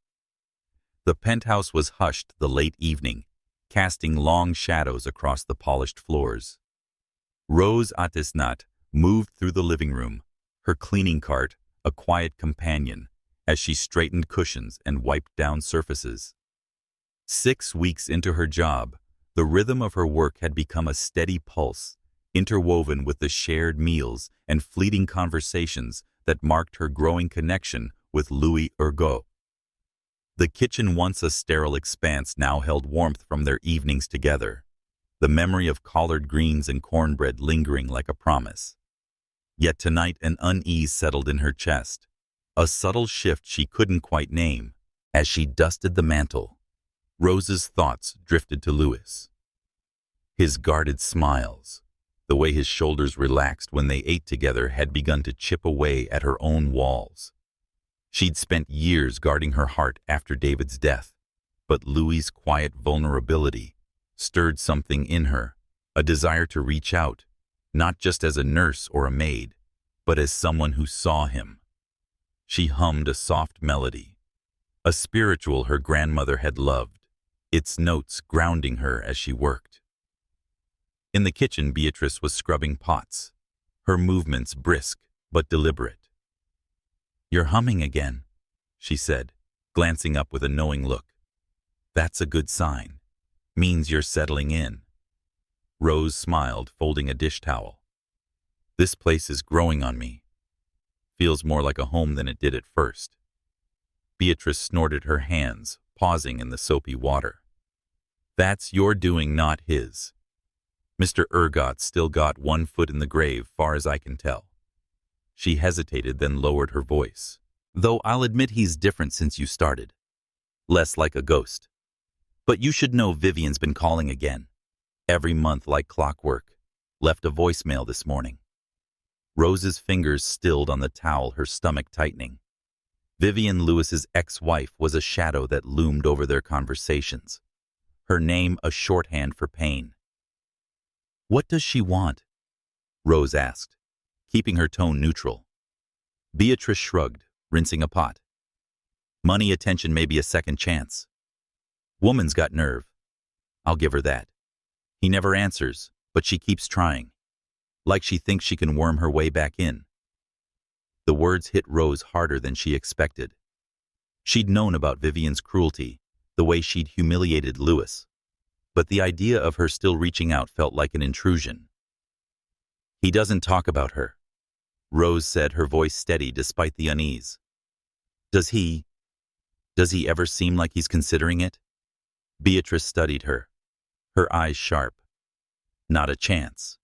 The penthouse was hushed the late evening, casting long shadows across the polished floors. Rose Atisnat moved through the living room, her cleaning cart a quiet companion, as she straightened cushions and wiped down surfaces. 6 weeks into her job, the rhythm of her work had become a steady pulse, interwoven with the shared meals and fleeting conversations that marked her growing connection with Louis Ergo. The kitchen, once a sterile expanse, now held warmth from their evenings together, the memory of collard greens and cornbread lingering like a promise. Yet tonight an unease settled in her chest, a subtle shift she couldn't quite name. As she dusted the mantel, Rose's thoughts drifted to Louis. His guarded smiles, the way his shoulders relaxed when they ate together, had begun to chip away at her own walls. She'd spent years guarding her heart after David's death, but Louis's quiet vulnerability stirred something in her, a desire to reach out, not just as a nurse or a maid, but as someone who saw him. She hummed a soft melody, a spiritual her grandmother had loved, its notes grounding her as she worked. In the kitchen, Beatrice was scrubbing pots, her movements brisk but deliberate. You're humming again, she said, glancing up with a knowing look. That's a good sign. Means you're settling in. Rose smiled, folding a dish towel. This place is growing on me. Feels more like a home than it did at first. Beatrice snorted, her hands pausing in the soapy water. That's your doing, not his. Mr. Ergot still got one foot in the grave, far as I can tell. She hesitated, then lowered her voice. Though I'll admit he's different since you started. Less like a ghost. But you should know Vivian's been calling again. Every month like clockwork. Left a voicemail this morning. Rose's fingers stilled on the towel, her stomach tightening. Vivian, Louis's ex-wife, was a shadow that loomed over their conversations. Her name a shorthand for pain. What does she want? Rose asked, keeping her tone neutral. Beatrice shrugged, rinsing a pot. Money, attention, maybe a second chance. Woman's got nerve. I'll give her that. He never answers, but she keeps trying. Like she thinks she can worm her way back in. The words hit Rose harder than she expected. She'd known about Vivian's cruelty, the way she'd humiliated Louis. But the idea of her still reaching out felt like an intrusion. He doesn't talk about her, Rose said, her voice steady despite the unease. Does he ever seem like he's considering it? Beatrice studied her, her eyes sharp. Not a chance.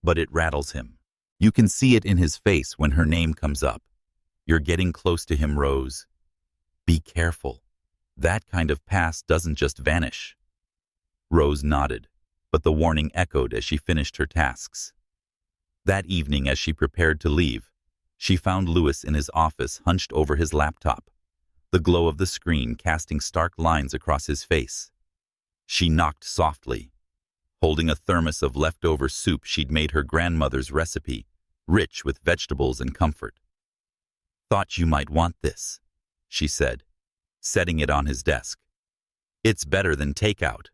But it rattles him. You can see it in his face when her name comes up. You're getting close to him, Rose. Be careful. That kind of past doesn't just vanish. Rose nodded, but the warning echoed as she finished her tasks. That evening, as she prepared to leave, she found Louis in his office, hunched over his laptop, the glow of the screen casting stark lines across his face. She knocked softly, holding a thermos of leftover soup she'd made, her grandmother's recipe, rich with vegetables and comfort. Thought you might want this, she said, setting it on his desk. It's better than takeout.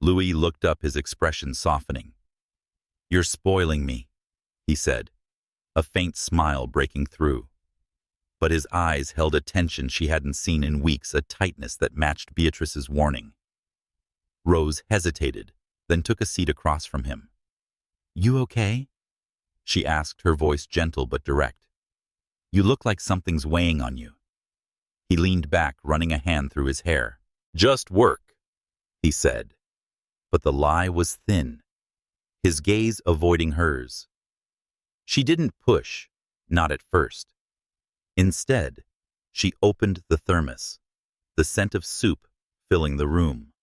Louis looked up, his expression softening. "You're spoiling me," he said, a faint smile breaking through. But his eyes held a tension she hadn't seen in weeks, a tightness that matched Beatrice's warning. Rose hesitated, then took a seat across from him. "You okay?" she asked, her voice gentle but direct. "You look like something's weighing on you." He leaned back, running a hand through his hair. "Just work," he said. But the lie was thin, his gaze avoiding hers. She didn't push, not at first. Instead, she opened the thermos, the scent of soup filling the room.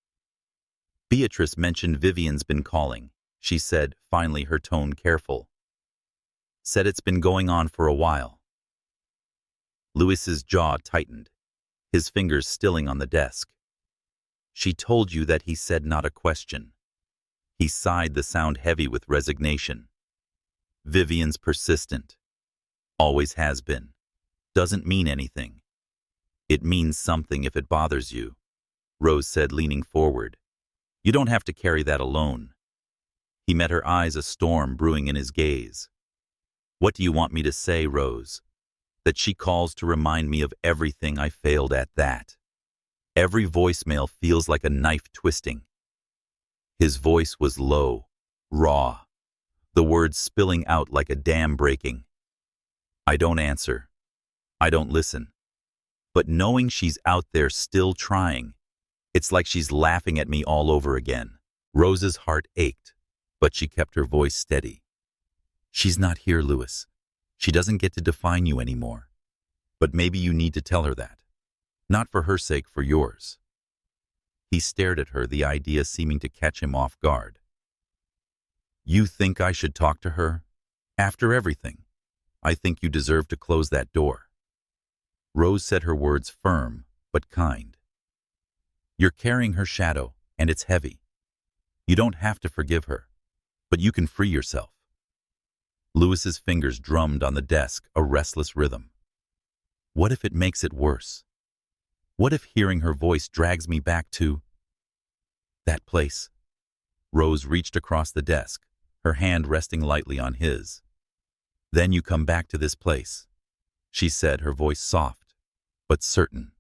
"Beatrice mentioned Vivian's been calling," she said, finally, her tone careful. "Said it's been going on for a while." Louis's jaw tightened, his fingers stilling on the desk. "She told you that?" he said, not a question. He sighed, the sound heavy with resignation. "Vivian's persistent. Always has been. Doesn't mean anything." "It means something if it bothers you," Rose said, leaning forward. "You don't have to carry that alone." He met her eyes, a storm brewing in his gaze. "What do you want me to say, Rose? That she calls to remind me of everything I failed at, that? Every voicemail feels like a knife twisting." His voice was low, raw, the words spilling out like a dam breaking. "I don't answer. I don't listen. But knowing she's out there still trying, it's like she's laughing at me all over again." Rose's heart ached, but she kept her voice steady. "She's not here, Louis. She doesn't get to define you anymore. But maybe you need to tell her that. Not for her sake, for yours." He stared at her, the idea seeming to catch him off guard. "You think I should talk to her? After everything, I think you deserve to close that door." Rose said, her words firm but kind. "You're carrying her shadow, and it's heavy. You don't have to forgive her, but you can free yourself." Louis's fingers drummed on the desk, a restless rhythm. "What if it makes it worse? What if hearing her voice drags me back to that place?" Rose reached across the desk, her hand resting lightly on his. "Then you come back to this place," she said, her voice soft but certain.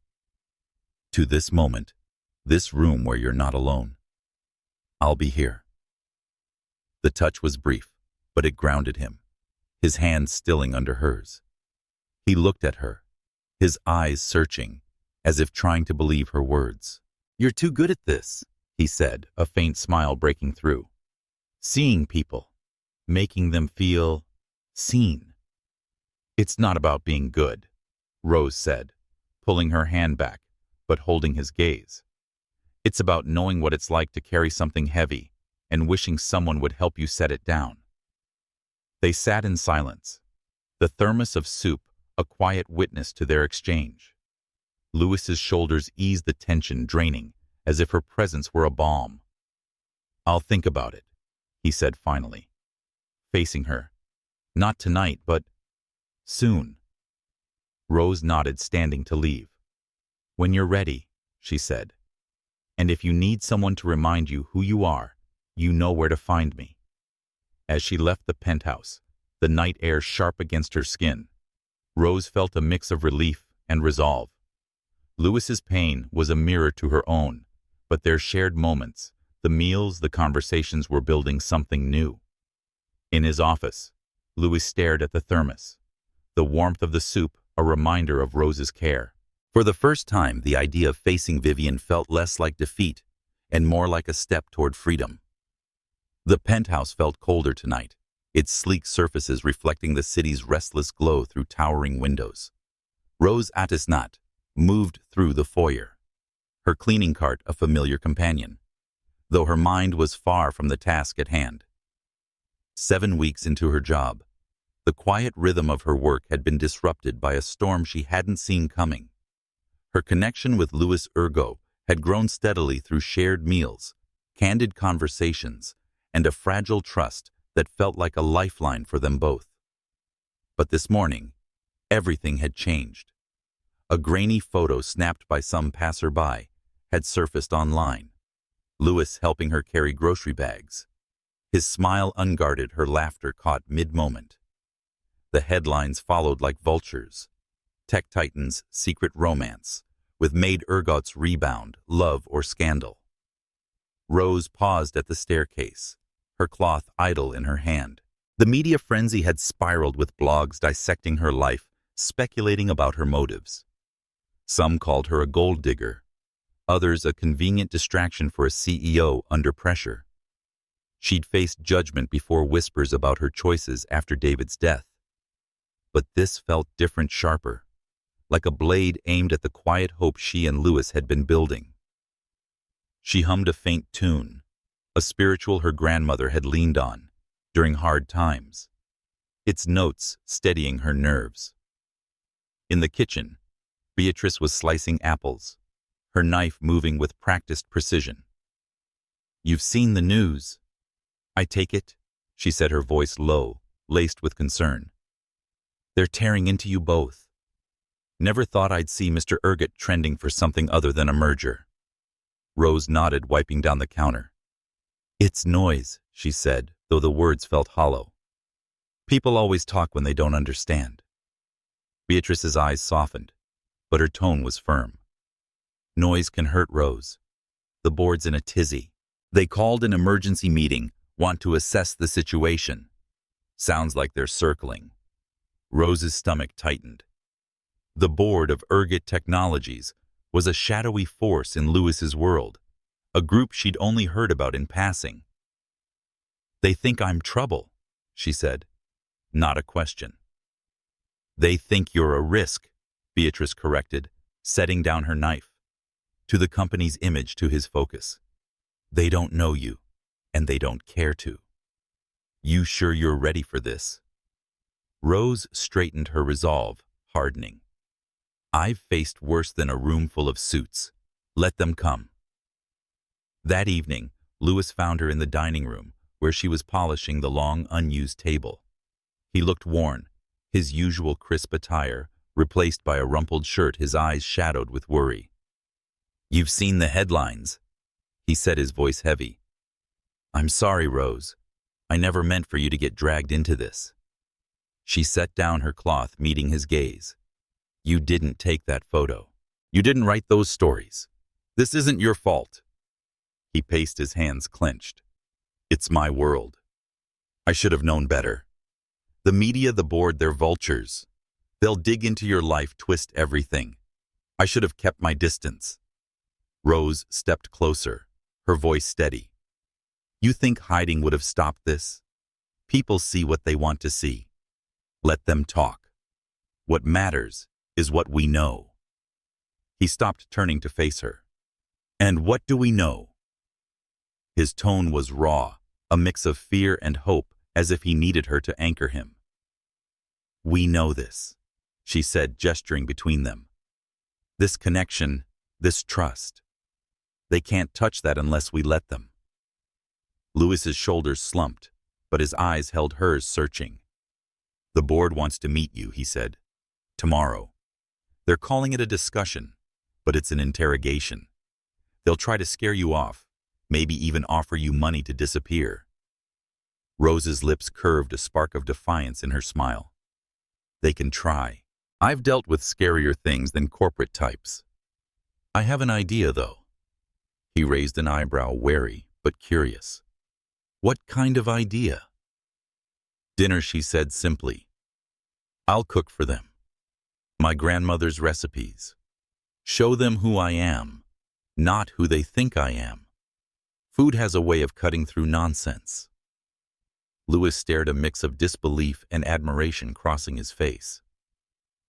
"To this moment, this room where you're not alone. I'll be here." The touch was brief, but it grounded him, his hand stilling under hers. He looked at her, his eyes searching, as if trying to believe her words. "You're too good at this," he said, a faint smile breaking through. "Seeing people, making them feel seen." "It's not about being good," Rose said, pulling her hand back, but holding his gaze. "It's about knowing what it's like to carry something heavy and wishing someone would help you set it down." They sat in silence, the thermos of soup a quiet witness to their exchange. Louis's shoulders eased, the tension draining, as if her presence were a balm. "I'll think about it," he said finally, facing her. "Not tonight, but soon." Rose nodded, standing to leave. "When you're ready," she said. "And if you need someone to remind you who you are, you know where to find me." As she left the penthouse, the night air sharp against her skin, Rose felt a mix of relief and resolve. Louis's pain was a mirror to her own, but their shared moments, the meals, the conversations, were building something new. In his office, Louis stared at the thermos, the warmth of the soup a reminder of Rose's care. For the first time, the idea of facing Vivian felt less like defeat and more like a step toward freedom. The penthouse felt colder tonight, its sleek surfaces reflecting the city's restless glow through towering windows. Rose Atisnat moved through the foyer, her cleaning cart a familiar companion, though her mind was far from the task at hand. 7 weeks into her job, the quiet rhythm of her work had been disrupted by a storm she hadn't seen coming. Her connection with Louis Ergo had grown steadily through shared meals, candid conversations, and a fragile trust that felt like a lifeline for them both. But this morning, everything had changed. A grainy photo snapped by some passerby had surfaced online. Louis helping her carry grocery bags. His smile unguarded, her laughter caught mid-moment. The headlines followed like vultures. Tech Titan's secret romance, with Maid Ergot's rebound, love or scandal. Rose paused at the staircase, her cloth idle in her hand. The media frenzy had spiraled, with blogs dissecting her life, speculating about her motives. Some called her a gold digger, others a convenient distraction for a CEO under pressure. She'd faced judgment before whispers about her choices after David's death. But this felt different, sharper, like a blade aimed at the quiet hope she and Louis had been building. She hummed a faint tune, a spiritual her grandmother had leaned on during hard times, its notes steadying her nerves. In the kitchen, Beatrice was slicing apples, her knife moving with practiced precision. "You've seen the news, I take it," she said, her voice low, laced with concern. "They're tearing into you both. Never thought I'd see Mr. Ergot trending for something other than a merger." Rose nodded, wiping down the counter. "It's noise," she said, though the words felt hollow. "People always talk when they don't understand." Beatrice's eyes softened, but her tone was firm. "Noise can hurt, Rose. The board's in a tizzy. They called an emergency meeting, want to assess the situation. Sounds like they're circling." Rose's stomach tightened. The board of Ergot Technologies was a shadowy force in Louis's world, a group she'd only heard about in passing. "They think I'm trouble," she said. Not a question. "They think you're a risk," Beatrice corrected, setting down her knife. "To the company's image, to his focus. They don't know you, and they don't care to. You sure you're ready for this?" Rose straightened, her resolve hardening. "I've faced worse than a room full of suits. Let them come." That evening, Louis found her in the dining room, where she was polishing the long, unused table. He looked worn, his usual crisp attire replaced by a rumpled shirt, his eyes shadowed with worry. "You've seen the headlines," he said, his voice heavy. "I'm sorry, Rose. I never meant for you to get dragged into this." She set down her cloth, meeting his gaze. "You didn't take that photo. You didn't write those stories. This isn't your fault." He paced, his hands clenched. "It's my world. I should have known better. The media, the board, they're vultures. They'll dig into your life, twist everything. I should have kept my distance." Rose stepped closer, her voice steady. "You think hiding would have stopped this? People see what they want to see. Let them talk. What matters is what we know." He stopped, turning to face her. "And what do we know?" His tone was raw, a mix of fear and hope, as if he needed her to anchor him. "We know this," she said, gesturing between them. "This connection, this trust. They can't touch that unless we let them." Louis's shoulders slumped, but his eyes held hers, searching. "The board wants to meet you," he said. "Tomorrow. They're calling it a discussion, but it's an interrogation. They'll try to scare you off, maybe even offer you money to disappear." Rose's lips curved, a spark of defiance in her smile. "They can try. I've dealt with scarier things than corporate types. I have an idea, though." He raised an eyebrow, wary but curious. "What kind of idea?" "Dinner," she said simply. "I'll cook for them. My grandmother's recipes. Show them who I am, not who they think I am. Food has a way of cutting through nonsense." Louis stared, a mix of disbelief and admiration crossing his face.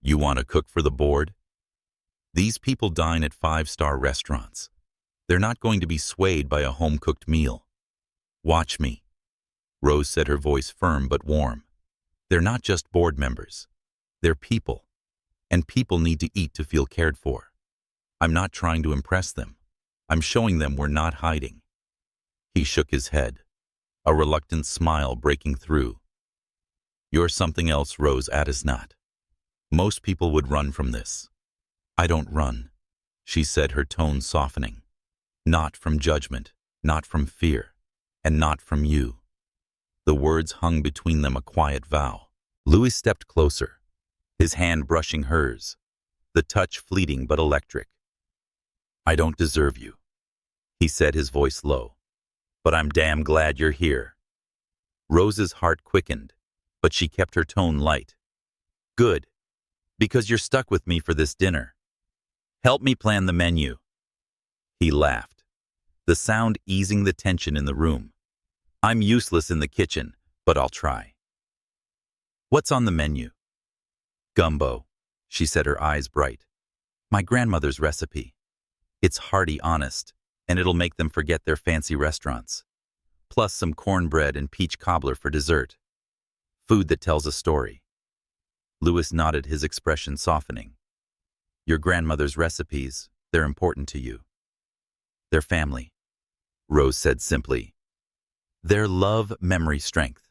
"You want to cook for the board? These people dine at 5-star restaurants. They're not going to be swayed by a home-cooked meal. Watch me." Rose said, her voice firm but warm. "They're not just board members. They're people. And people need to eat to feel cared for. I'm not trying to impress them. I'm showing them we're not hiding." He shook his head, a reluctant smile breaking through. "You're something else, Rose. Is not. Most people would run from this. I don't run," she said, her tone softening. "Not from judgment, Not from fear, and not from you. The words hung between them, a quiet vow. Louis stepped closer, his hand brushing hers, the touch fleeting but electric. I don't deserve you, he said, his voice low, but I'm damn glad you're here. Rose's heart quickened, but she kept her tone light. Good, because you're stuck with me for this dinner. Help me plan the menu. He laughed, the sound easing the tension in the room. I'm useless in the kitchen, but I'll try. What's on the menu? Gumbo, she said, her eyes bright. My grandmother's recipe. It's hearty, honest, and it'll make them forget their fancy restaurants. Plus some cornbread and peach cobbler for dessert. Food that tells a story. Louis nodded, his expression softening. Your grandmother's recipes, they're important to you. They're family, Rose said simply. Their love, memory, strength.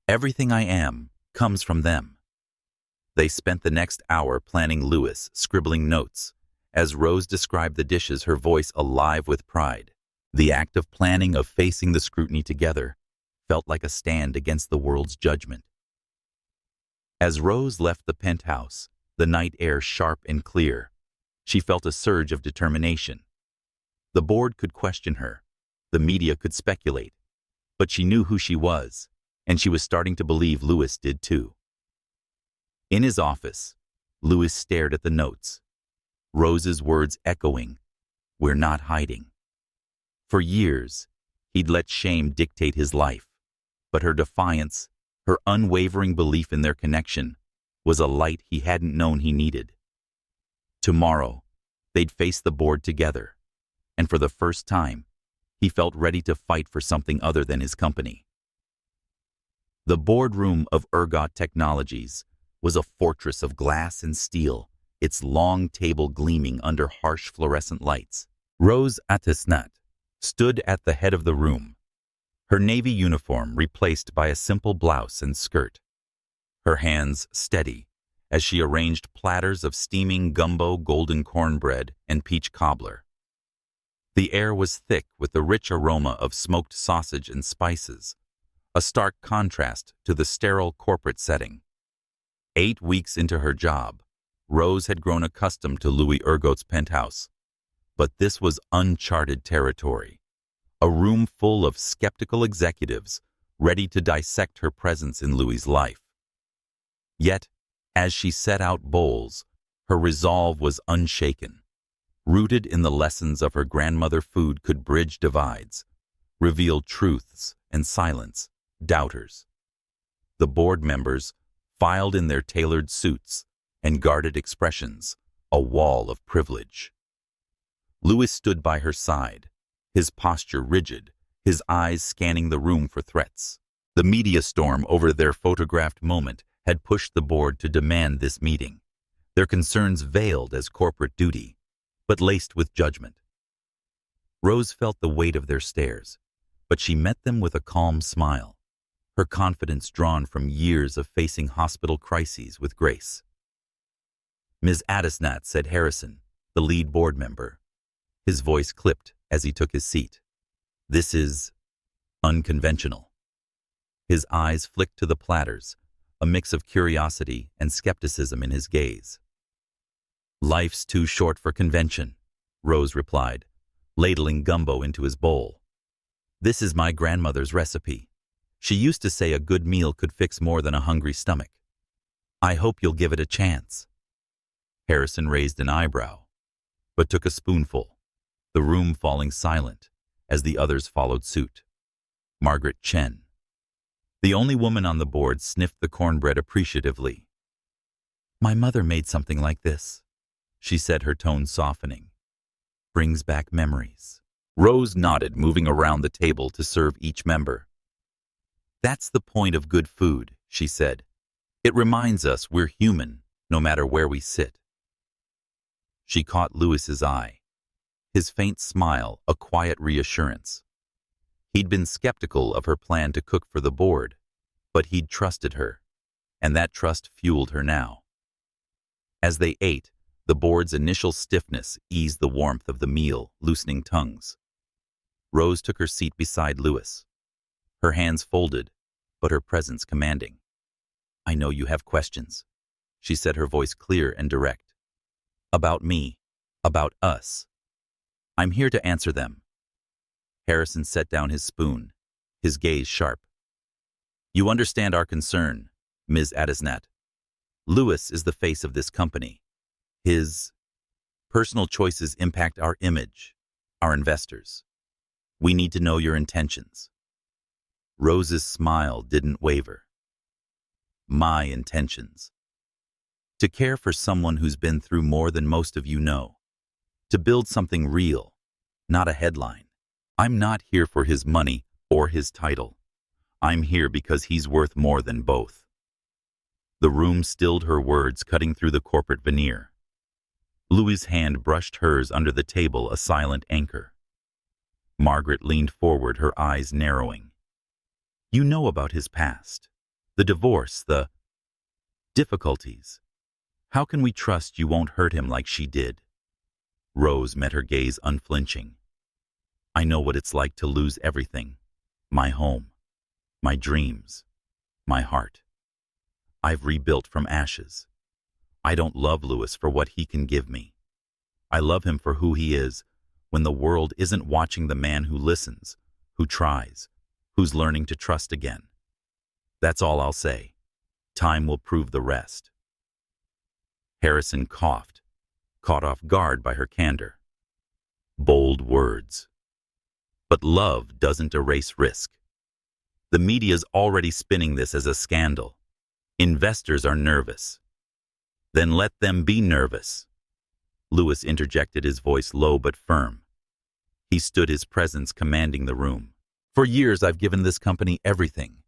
Everything I am comes from them. They spent the next hour planning Louis, scribbling notes. As Rose described the dishes, her voice alive with pride. The act of planning, of facing the scrutiny together, felt like a stand against the world's judgment. As Rose left the penthouse, the night air sharp and clear, she felt a surge of determination. The board could question her, the media could speculate, but she knew who she was, and she was starting to believe Louis did too. In his office, Louis stared at the notes, Rose's words echoing, "We're not hiding." For years, he'd let shame dictate his life, but her defiance, her unwavering belief in their connection, was a light he hadn't known he needed. Tomorrow, they'd face the board together, and for the first time, he felt ready to fight for something other than his company. The boardroom of Ergot Technologies was a fortress of glass and steel, its long table gleaming under harsh fluorescent lights. Rose Attesnat stood at the head of the room, her navy uniform replaced by a simple blouse and skirt, her hands steady as she arranged platters of steaming gumbo, golden cornbread, and peach cobbler. The air was thick with the rich aroma of smoked sausage and spices, a stark contrast to the sterile corporate setting. 8 weeks into her job, Rose had grown accustomed to Louis Ergot's penthouse, but this was uncharted territory, a room full of skeptical executives ready to dissect her presence in Louis's life. Yet, as she set out bowls, her resolve was unshaken. Rooted in the lessons of her grandmother, food could bridge divides, reveal truths, and silence doubters. The board members filed in their tailored suits and guarded expressions, a wall of privilege. Louis stood by her side, his posture rigid, his eyes scanning the room for threats. The media storm over their photographed moment had pushed the board to demand this meeting, their concerns veiled as corporate duty, but laced with judgment. Rose felt the weight of their stares, but she met them with a calm smile, her confidence drawn from years of facing hospital crises with grace. Ms. Attesnat, said Harrison, the lead board member. His voice clipped as he took his seat. This is unconventional. His eyes flicked to the platters, a mix of curiosity and skepticism in his gaze. Life's too short for convention, Rose replied, ladling gumbo into his bowl. This is my grandmother's recipe. She used to say a good meal could fix more than a hungry stomach. I hope you'll give it a chance. Harrison raised an eyebrow, but took a spoonful, the room falling silent as the others followed suit. Margaret Chen, the only woman on the board, sniffed the cornbread appreciatively. My mother made something like this, she said, her tone softening. Brings back memories. Rose nodded, moving around the table to serve each member. That's the point of good food, she said. It reminds us we're human, no matter where we sit. She caught Louis's eye, his faint smile a quiet reassurance. He'd been skeptical of her plan to cook for the board, but he'd trusted her, and that trust fueled her now. As they ate, the board's initial stiffness eased the warmth of the meal, loosening tongues. Rose took her seat beside Louis, her hands folded, but her presence commanding. "I know you have questions," she said, her voice clear and direct. "About me, about us. I'm here to answer them." Harrison set down his spoon, his gaze sharp. "You understand our concern, Ms. Addisnat. Louis is the face of this company. His personal choices impact our image, our investors. We need to know your intentions." Rose's smile didn't waver. "My intentions. To care for someone who's been through more than most of you know. To build something real, not a headline. I'm not here for his money or his title. I'm here because he's worth more than both." The room stilled her words, cutting through the corporate veneer. Louis's hand brushed hers under the table, a silent anchor. Margaret leaned forward, her eyes narrowing. "You know about his past, the divorce, the difficulties. How can we trust you won't hurt him like she did?" Rose met her gaze unflinching. "I know what it's like to lose everything. My home, my dreams, my heart. I've rebuilt from ashes. I don't love Louis for what he can give me. I love him for who he is when the world isn't watching, the man who listens, who tries, who's learning to trust again. That's all I'll say. Time will prove the rest." Harrison coughed, caught off guard by her candor. Bold words. But love doesn't erase risk. The media's already spinning this as a scandal. Investors are nervous. Then let them be nervous. Louis interjected, his voice low but firm. He stood, his presence commanding the room. "For years I've given this company everything.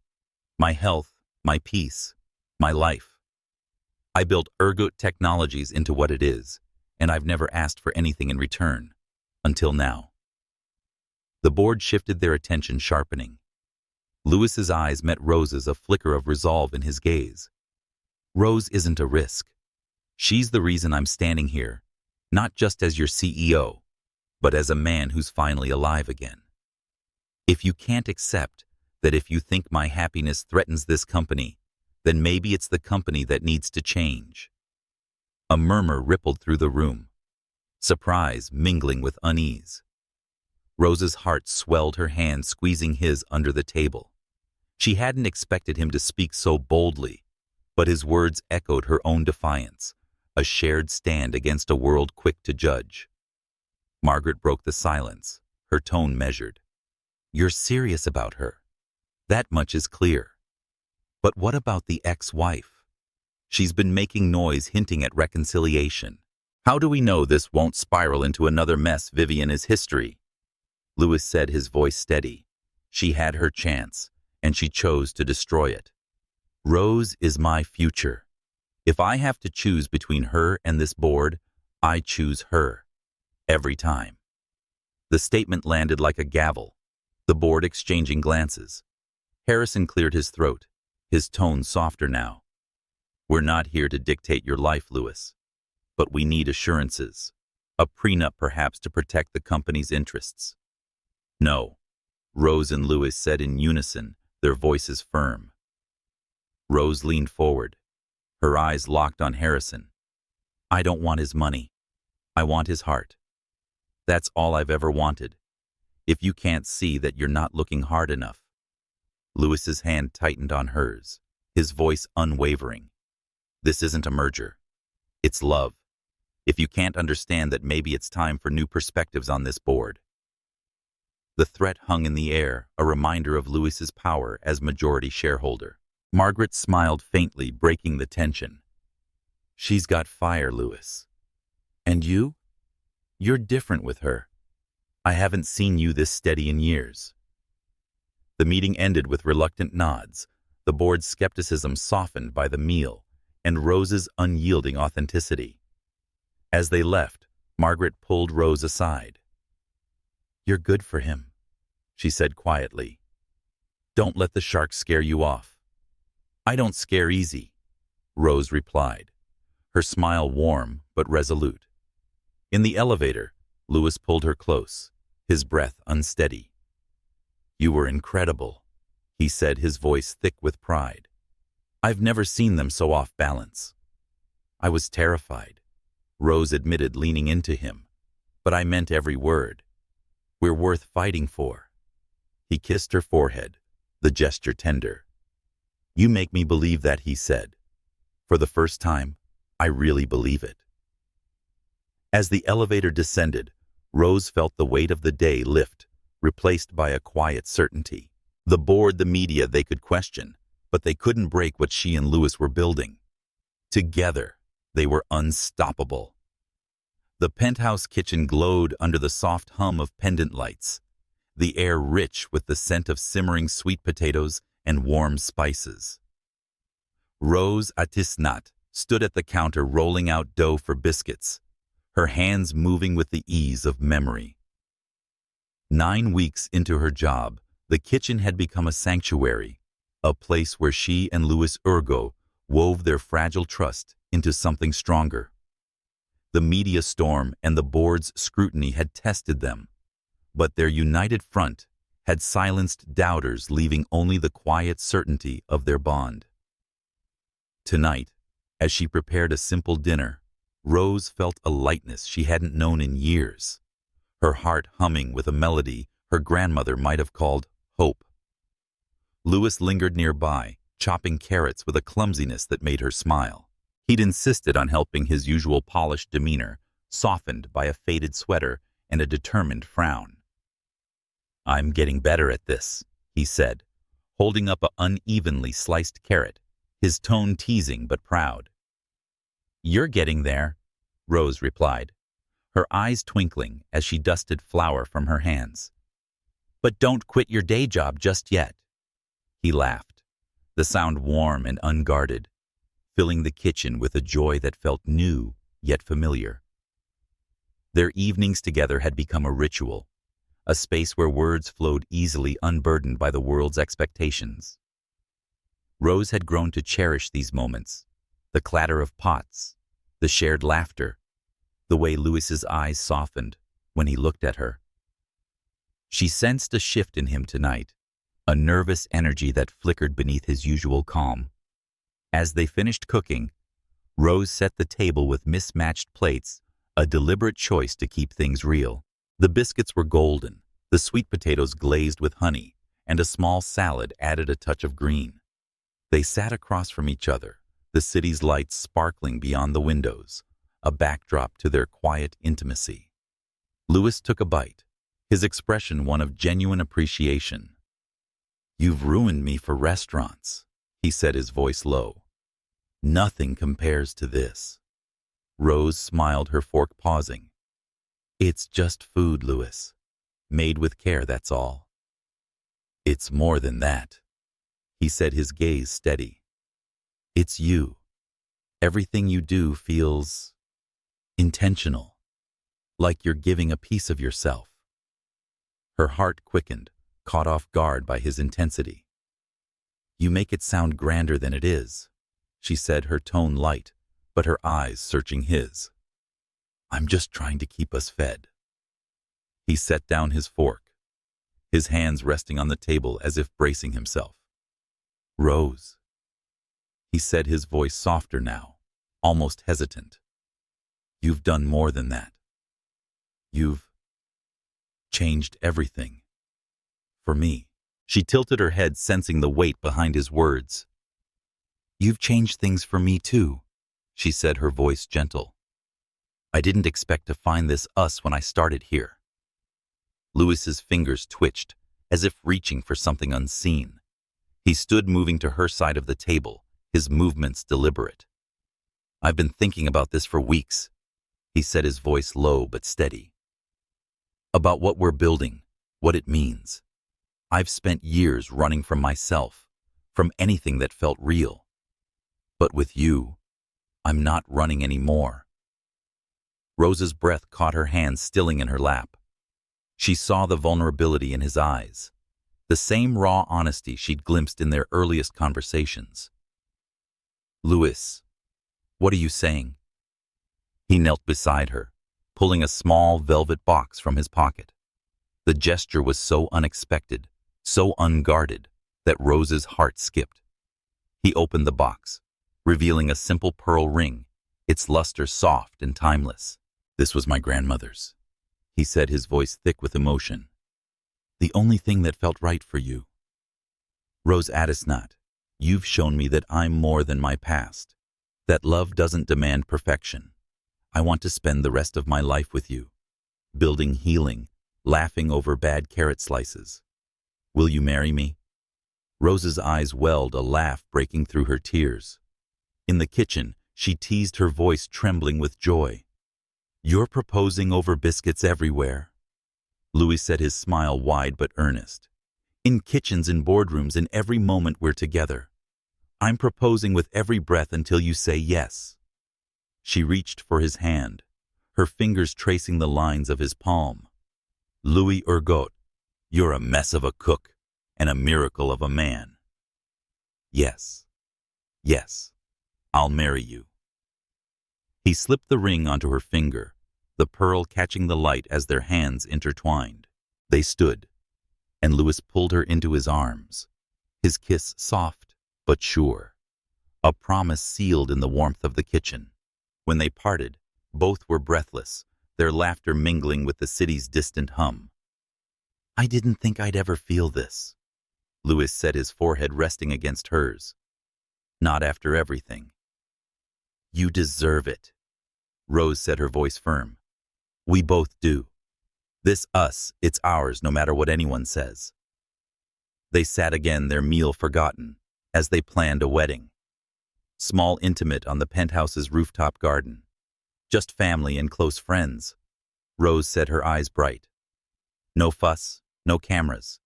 My health, my peace, my life. I built Ergo Technologies into what it is, and I've never asked for anything in return. Until now." The board shifted their attention, sharpening. Louis's eyes met Rose's, a flicker of resolve in his gaze. "Rose isn't a risk. She's the reason I'm standing here, not just as your CEO, but as a man who's finally alive again. If you can't accept that, if you think my happiness threatens this company, then maybe it's the company that needs to change." A murmur rippled through the room, surprise mingling with unease. Rose's heart swelled, her hand squeezing his under the table. She hadn't expected him to speak so boldly, but his words echoed her own defiance, a shared stand against a world quick to judge. Margaret broke the silence, her tone measured. "You're serious about her. That much is clear. But what about the ex-wife? She's been making noise, hinting at reconciliation. How do we know this won't spiral into another mess? Vivian is history." Louis said, his voice steady. "She had her chance, and she chose to destroy it. Rose is my future. If I have to choose between her and this board, I choose her. Every time." The statement landed like a gavel, the board exchanging glances. Harrison cleared his throat, his tone softer now. "We're not here to dictate your life, Louis, but we need assurances. A prenup, perhaps, to protect the company's interests." "No," Rose and Louis said in unison, their voices firm. Rose leaned forward, her eyes locked on Harrison. "I don't want his money. I want his heart. That's all I've ever wanted. If you can't see that, you're not looking hard enough." Louis's hand tightened on hers, his voice unwavering. "This isn't a merger. It's love. If you can't understand that, maybe it's time for new perspectives on this board." The threat hung in the air, a reminder of Louis's power as majority shareholder. Margaret smiled faintly, breaking the tension. "She's got fire, Louis. And you? You're different with her. I haven't seen you this steady in years." The meeting ended with reluctant nods, the board's skepticism softened by the meal, and Rose's unyielding authenticity. As they left, Margaret pulled Rose aside. "You're good for him," she said quietly. "Don't let the sharks scare you off." "I don't scare easy," Rose replied, her smile warm but resolute. In the elevator, Louis pulled her close, his breath unsteady. You were incredible, he said, his voice thick with pride. I've never seen them so off balance. I was terrified, Rose admitted, leaning into him. But I meant every word. We're worth fighting for. He kissed her forehead, the gesture tender. You make me believe that, he said. For the first time, I really believe it. As the elevator descended, Rose felt the weight of the day lift, replaced by a quiet certainty. The board, the media, they could question, but they couldn't break what she and Louis were building. Together, they were unstoppable. The penthouse kitchen glowed under the soft hum of pendant lights, the air rich with the scent of simmering sweet potatoes and warm spices. Rose Atisnat stood at the counter rolling out dough for biscuits, her hands moving with the ease of memory. 9 weeks into her job, the kitchen had become a sanctuary, a place where she and Louis Urgo wove their fragile trust into something stronger. The media storm and the board's scrutiny had tested them, but their united front had silenced doubters, leaving only the quiet certainty of their bond. Tonight, as she prepared a simple dinner, Rose felt a lightness she hadn't known in years, her heart humming with a melody her grandmother might have called hope. Louis lingered nearby, chopping carrots with a clumsiness that made her smile. He'd insisted on helping, his usual polished demeanor softened by a faded sweater and a determined frown. I'm getting better at this, he said, holding up an unevenly sliced carrot, his tone teasing but proud. You're getting there, Rose replied, her eyes twinkling as she dusted flour from her hands. But don't quit your day job just yet. He laughed, the sound warm and unguarded, filling the kitchen with a joy that felt new yet familiar. Their evenings together had become a ritual, a space where words flowed easily, unburdened by the world's expectations. Rose had grown to cherish these moments, the clatter of pots, the shared laughter, the way Louis's eyes softened when he looked at her. She sensed a shift in him tonight, a nervous energy that flickered beneath his usual calm. As they finished cooking, Rose set the table with mismatched plates, a deliberate choice to keep things real. The biscuits were golden, the sweet potatoes glazed with honey, and a small salad added a touch of green. They sat across from each other, the city's lights sparkling beyond the windows, a backdrop to their quiet intimacy. Louis took a bite, his expression one of genuine appreciation. You've ruined me for restaurants, he said, his voice low. Nothing compares to this. Rose smiled, her fork pausing. It's just food, Louis. Made with care, that's all. It's more than that, he said, his gaze steady. It's you. Everything you do feels intentional, like you're giving a piece of yourself. Her heart quickened, caught off guard by his intensity. You make it sound grander than it is, she said, her tone light, but her eyes searching his. I'm just trying to keep us fed. He set down his fork, his hands resting on the table as if bracing himself. Rose, he said, his voice softer now, almost hesitant. You've done more than that. You've changed everything. For me. She tilted her head, sensing the weight behind his words. You've changed things for me too, she said, her voice gentle. I didn't expect to find this us when I started here. Louis's fingers twitched, as if reaching for something unseen. He stood, moving to her side of the table, his movements deliberate. I've been thinking about this for weeks, he said, his voice low but steady. About what we're building, what it means. I've spent years running from myself, from anything that felt real. But with you, I'm not running anymore. Rose's breath caught her hand stilling in her lap. She saw the vulnerability in his eyes, the same raw honesty she'd glimpsed in their earliest conversations. Louis, what are you saying? He knelt beside her, pulling a small velvet box from his pocket. The gesture was so unexpected, so unguarded that Rose's heart skipped. He opened the box, revealing a simple pearl ring, its luster soft and timeless. "This was my grandmother's," he said, his voice thick with emotion. "The only thing that felt right for you. Rose Addisnot, you've shown me that I'm more than my past, that love doesn't demand perfection. I want to spend the rest of my life with you, building healing, laughing over bad carrot slices. Will you marry me?" Rose's eyes welled, a laugh breaking through her tears. In the kitchen, she teased, her voice trembling with joy. "You're proposing over biscuits everywhere," Louis said, his smile wide but earnest. "In kitchens, in boardrooms, in every moment we're together. I'm proposing with every breath until you say yes." She reached for his hand, her fingers tracing the lines of his palm. "Louis Ergot, you're a mess of a cook and a miracle of a man. Yes, yes, I'll marry you." He slipped the ring onto her finger, the pearl catching the light as their hands intertwined. They stood, and Louis pulled her into his arms, his kiss soft but sure, a promise sealed in the warmth of the kitchen. When they parted, both were breathless, their laughter mingling with the city's distant hum. "I didn't think I'd ever feel this," Louis said, his forehead resting against hers. "Not after everything." "You deserve it," Rose said, her voice firm. "We both do. This us, it's ours, no matter what anyone says." They sat again, their meal forgotten, as they planned a wedding. Small, intimate, on the penthouse's rooftop garden. "Just family and close friends," Rose said, her eyes bright. "No fuss, no cameras.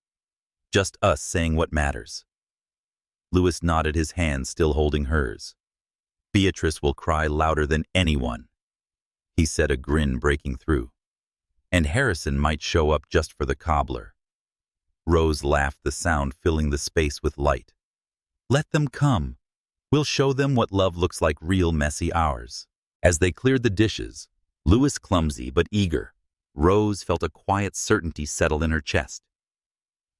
Just us saying what matters." Louis nodded, his hand still holding hers. "Beatrice will cry louder than anyone," he said, a grin breaking through. "And Harrison might show up just for the cobbler." Rose laughed, the sound filling the space with light. "Let them come. We'll show them what love looks like, real messy hours." As they cleared the dishes, Louis clumsy but eager, Rose felt a quiet certainty settle in her chest.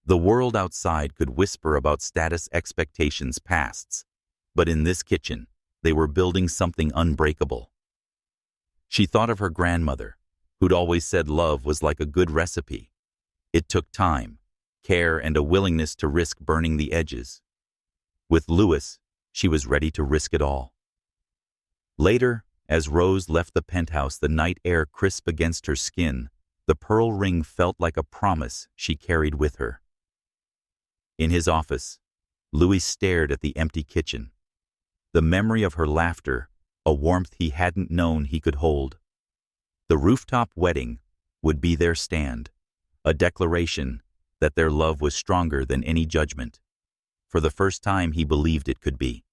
The world outside could whisper about status, expectations, pasts, but in this kitchen, they were building something unbreakable. She thought of her grandmother, who'd always said love was like a good recipe. It took time, care, and a willingness to risk burning the edges. With Louis, she was ready to risk it all. Later, as Rose left the penthouse, the night air crisp against her skin, the pearl ring felt like a promise she carried with her. In his office, Louis stared at the empty kitchen. The memory of her laughter, a warmth he hadn't known he could hold. The rooftop wedding would be their stand, a declaration that their love was stronger than any judgment. For the first time, he believed it could be.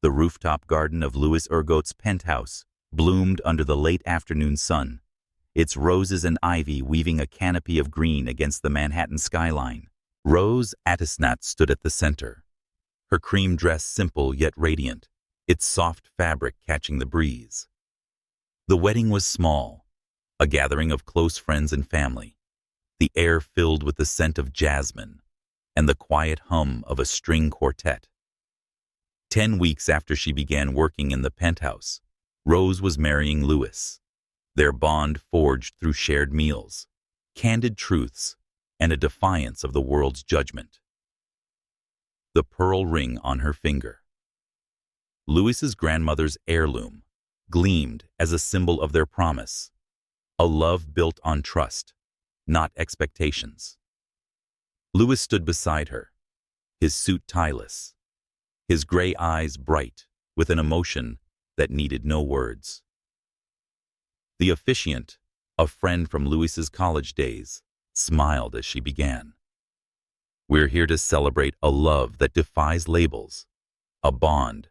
The rooftop garden of Louis Ergot's penthouse bloomed under the late afternoon sun, its roses and ivy weaving a canopy of green against the Manhattan skyline. Rose Addisnot stood at the center, her cream dress simple yet radiant, its soft fabric catching the breeze. The wedding was small, a gathering of close friends and family, the air filled with the scent of jasmine and the quiet hum of a string quartet. 10 weeks after she began working in the penthouse, Rose was marrying Louis, their bond forged through shared meals, candid truths, and a defiance of the world's judgment. The pearl ring on her finger, Louis's grandmother's heirloom, gleamed as a symbol of their promise, a love built on trust, not expectations. Louis stood beside her, his suit tieless, his gray eyes bright with an emotion that needed no words. The officiant, a friend from Louis's college days, smiled as she began. "We're here to celebrate a love that defies labels, a bond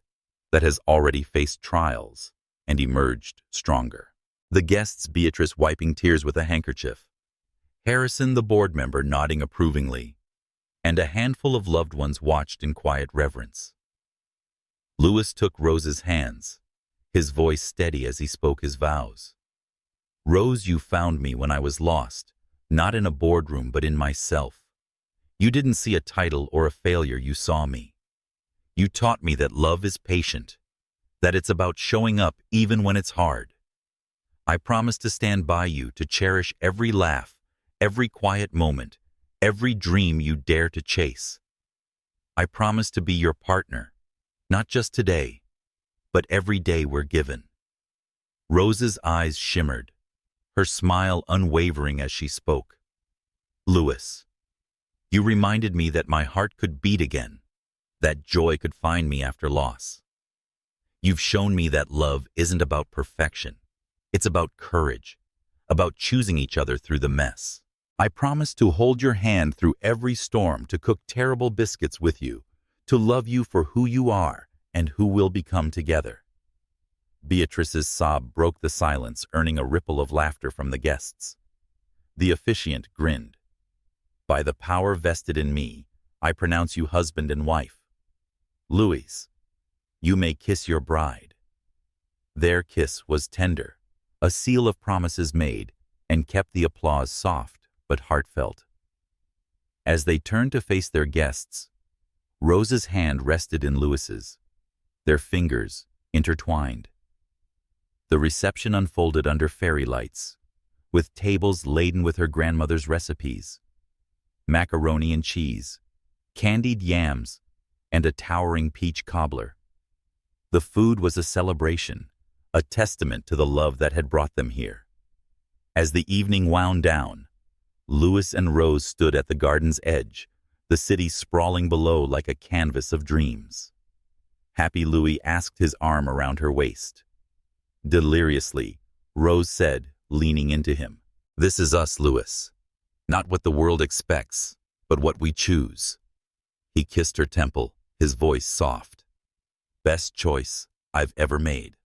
that has already faced trials and emerged stronger." The guests, Beatrice wiping tears with a handkerchief, Harrison, the board member, nodding approvingly, and a handful of loved ones watched in quiet reverence. Louis took Rose's hands, his voice steady as he spoke his vows. "Rose, you found me when I was lost, not in a boardroom but in myself. You didn't see a title or a failure, you saw me. You taught me that love is patient, that it's about showing up even when it's hard. I promise to stand by you, to cherish every laugh, every quiet moment, every dream you dare to chase. I promise to be your partner, not just today, but every day we're given. Rose's eyes shimmered, her smile unwavering as she spoke. Louis, you reminded me that my heart could beat again, that joy could find me after loss. You've shown me that love isn't about perfection. It's about courage, about choosing each other through the mess. I promise to hold your hand through every storm, to cook terrible biscuits with you, to love you for who you are and who we'll become together. Beatrice's sob broke the silence, earning a ripple of laughter from the guests. The officiant grinned. By the power vested in me, I pronounce you husband and wife. Louis, you may kiss your bride. Their kiss was tender, a seal of promises made, and kept the applause soft but heartfelt. As they turned to face their guests, Rose's hand rested in Louis's, their fingers intertwined. The reception unfolded under fairy lights, with tables laden with her grandmother's recipes: macaroni and cheese, candied yams, and a towering peach cobbler. The food was a celebration, a testament to the love that had brought them here. As the evening wound down, Louis and Rose stood at the garden's edge, the city sprawling below like a canvas of dreams. Happy Louis asked, his arm around her waist. Deliriously, Rose said, leaning into him, "This is us, Louis. Not what the world expects, but what we choose." He kissed her temple, his voice soft. "Best choice I've ever made."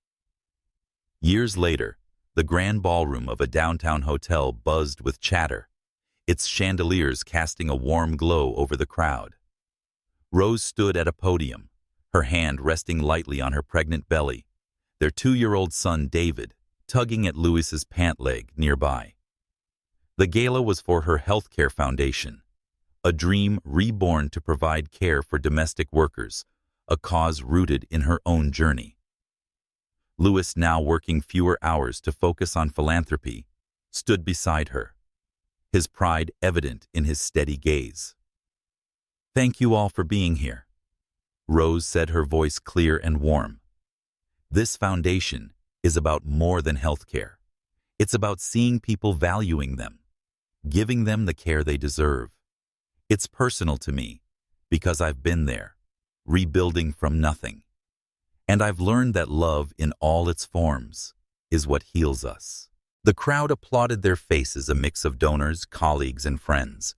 Years later, the grand ballroom of a downtown hotel buzzed with chatter, its chandeliers casting a warm glow over the crowd. Rose stood at a podium, her hand resting lightly on her pregnant belly, their 2-year-old son David tugging at Louis's pant leg nearby. The gala was for her healthcare foundation, a dream reborn to provide care for domestic workers, a cause rooted in her own journey. Louis, now working fewer hours to focus on philanthropy, stood beside her, his pride evident in his steady gaze. "Thank you all for being here," Rose said, her voice clear and warm. "This foundation is about more than healthcare. It's about seeing people valuing them, giving them the care they deserve. It's personal to me because I've been there, rebuilding from nothing. And I've learned that love in all its forms is what heals us." The crowd applauded, their faces a mix of donors, colleagues, and friends.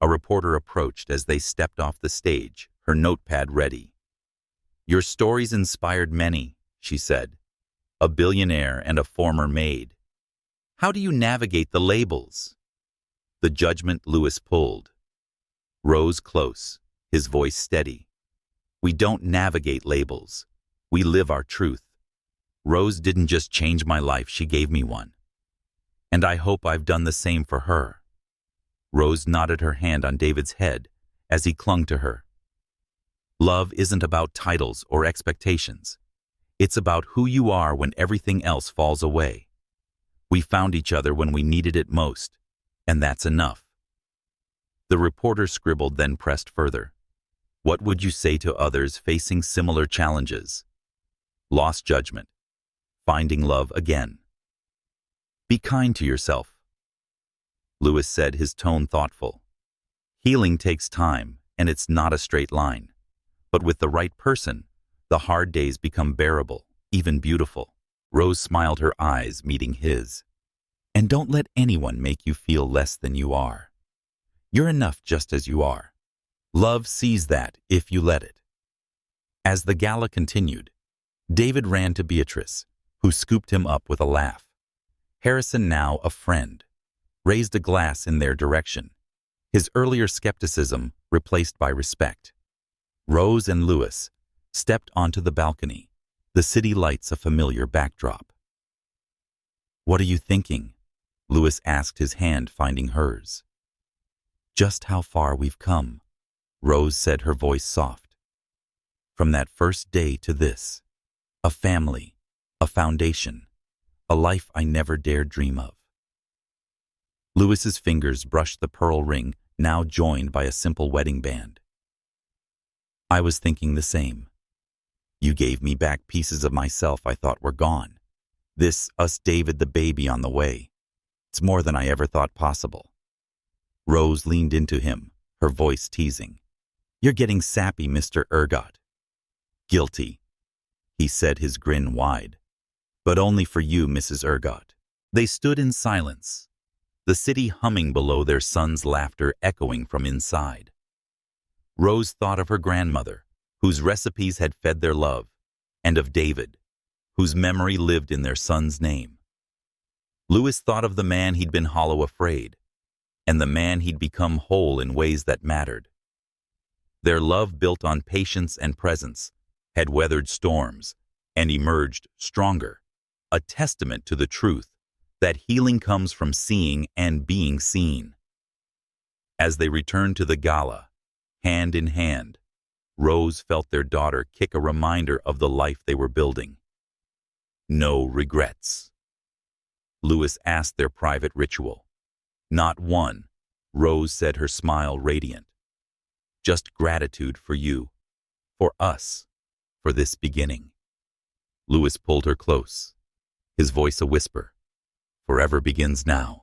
A reporter approached as they stepped off the stage, her notepad ready. "Your stories inspired many," she said. "A billionaire and a former maid. How do you navigate the labels?" The judgment Louis pulled. Rose close, his voice steady. "We don't navigate labels. We live our truth. Rose didn't just change my life, she gave me one. And I hope I've done the same for her." Rose nodded, her hand on David's head as he clung to her. "Love isn't about titles or expectations. It's about who you are when everything else falls away. We found each other when we needed it most, and that's enough." The reporter scribbled, then pressed further. "What would you say to others facing similar challenges? Lost judgment. Finding love again. Be kind to yourself." Louis said, his tone thoughtful. "Healing takes time, and it's not a straight line. But with the right person, the hard days become bearable, even beautiful." Rose smiled, her eyes meeting his. "And don't let anyone make you feel less than you are. You're enough just as you are. Love sees that if you let it." As the gala continued, David ran to Beatrice, who scooped him up with a laugh. Harrison, now a friend, raised a glass in their direction, his earlier skepticism replaced by respect. Rose and Louis stepped onto the balcony, the city lights a familiar backdrop. "What are you thinking?" Louis asked, his hand finding hers. Just how far we've come, Rose said, her voice soft. From that first day to this, a family, a foundation, a life I never dared dream of. Louis's fingers brushed the pearl ring, now joined by a simple wedding band. I was thinking the same. You gave me back pieces of myself I thought were gone. This, us David the baby on the way. It's more than I ever thought possible. Rose leaned into him, her voice teasing. You're getting sappy, Mr. Ergot. Guilty, he said, his grin wide. But only for you, Mrs. Ergot. They stood in silence, the city humming below, their son's laughter echoing from inside. Rose thought of her grandmother, whose recipes had fed their love, and of David, whose memory lived in their son's name. Louis thought of the man he'd been hollow afraid, and the man he'd become whole in ways that mattered. Their love, built on patience and presence, had weathered storms and emerged stronger, a testament to the truth that healing comes from seeing and being seen. As they returned to the gala, hand in hand, Rose felt their daughter kick a reminder of the life they were building. No regrets. Louis asked their private ritual. Not one, Rose said, her smile radiant. Just gratitude for you, for us, for this beginning. Louis pulled her close, his voice a whisper. Forever begins now.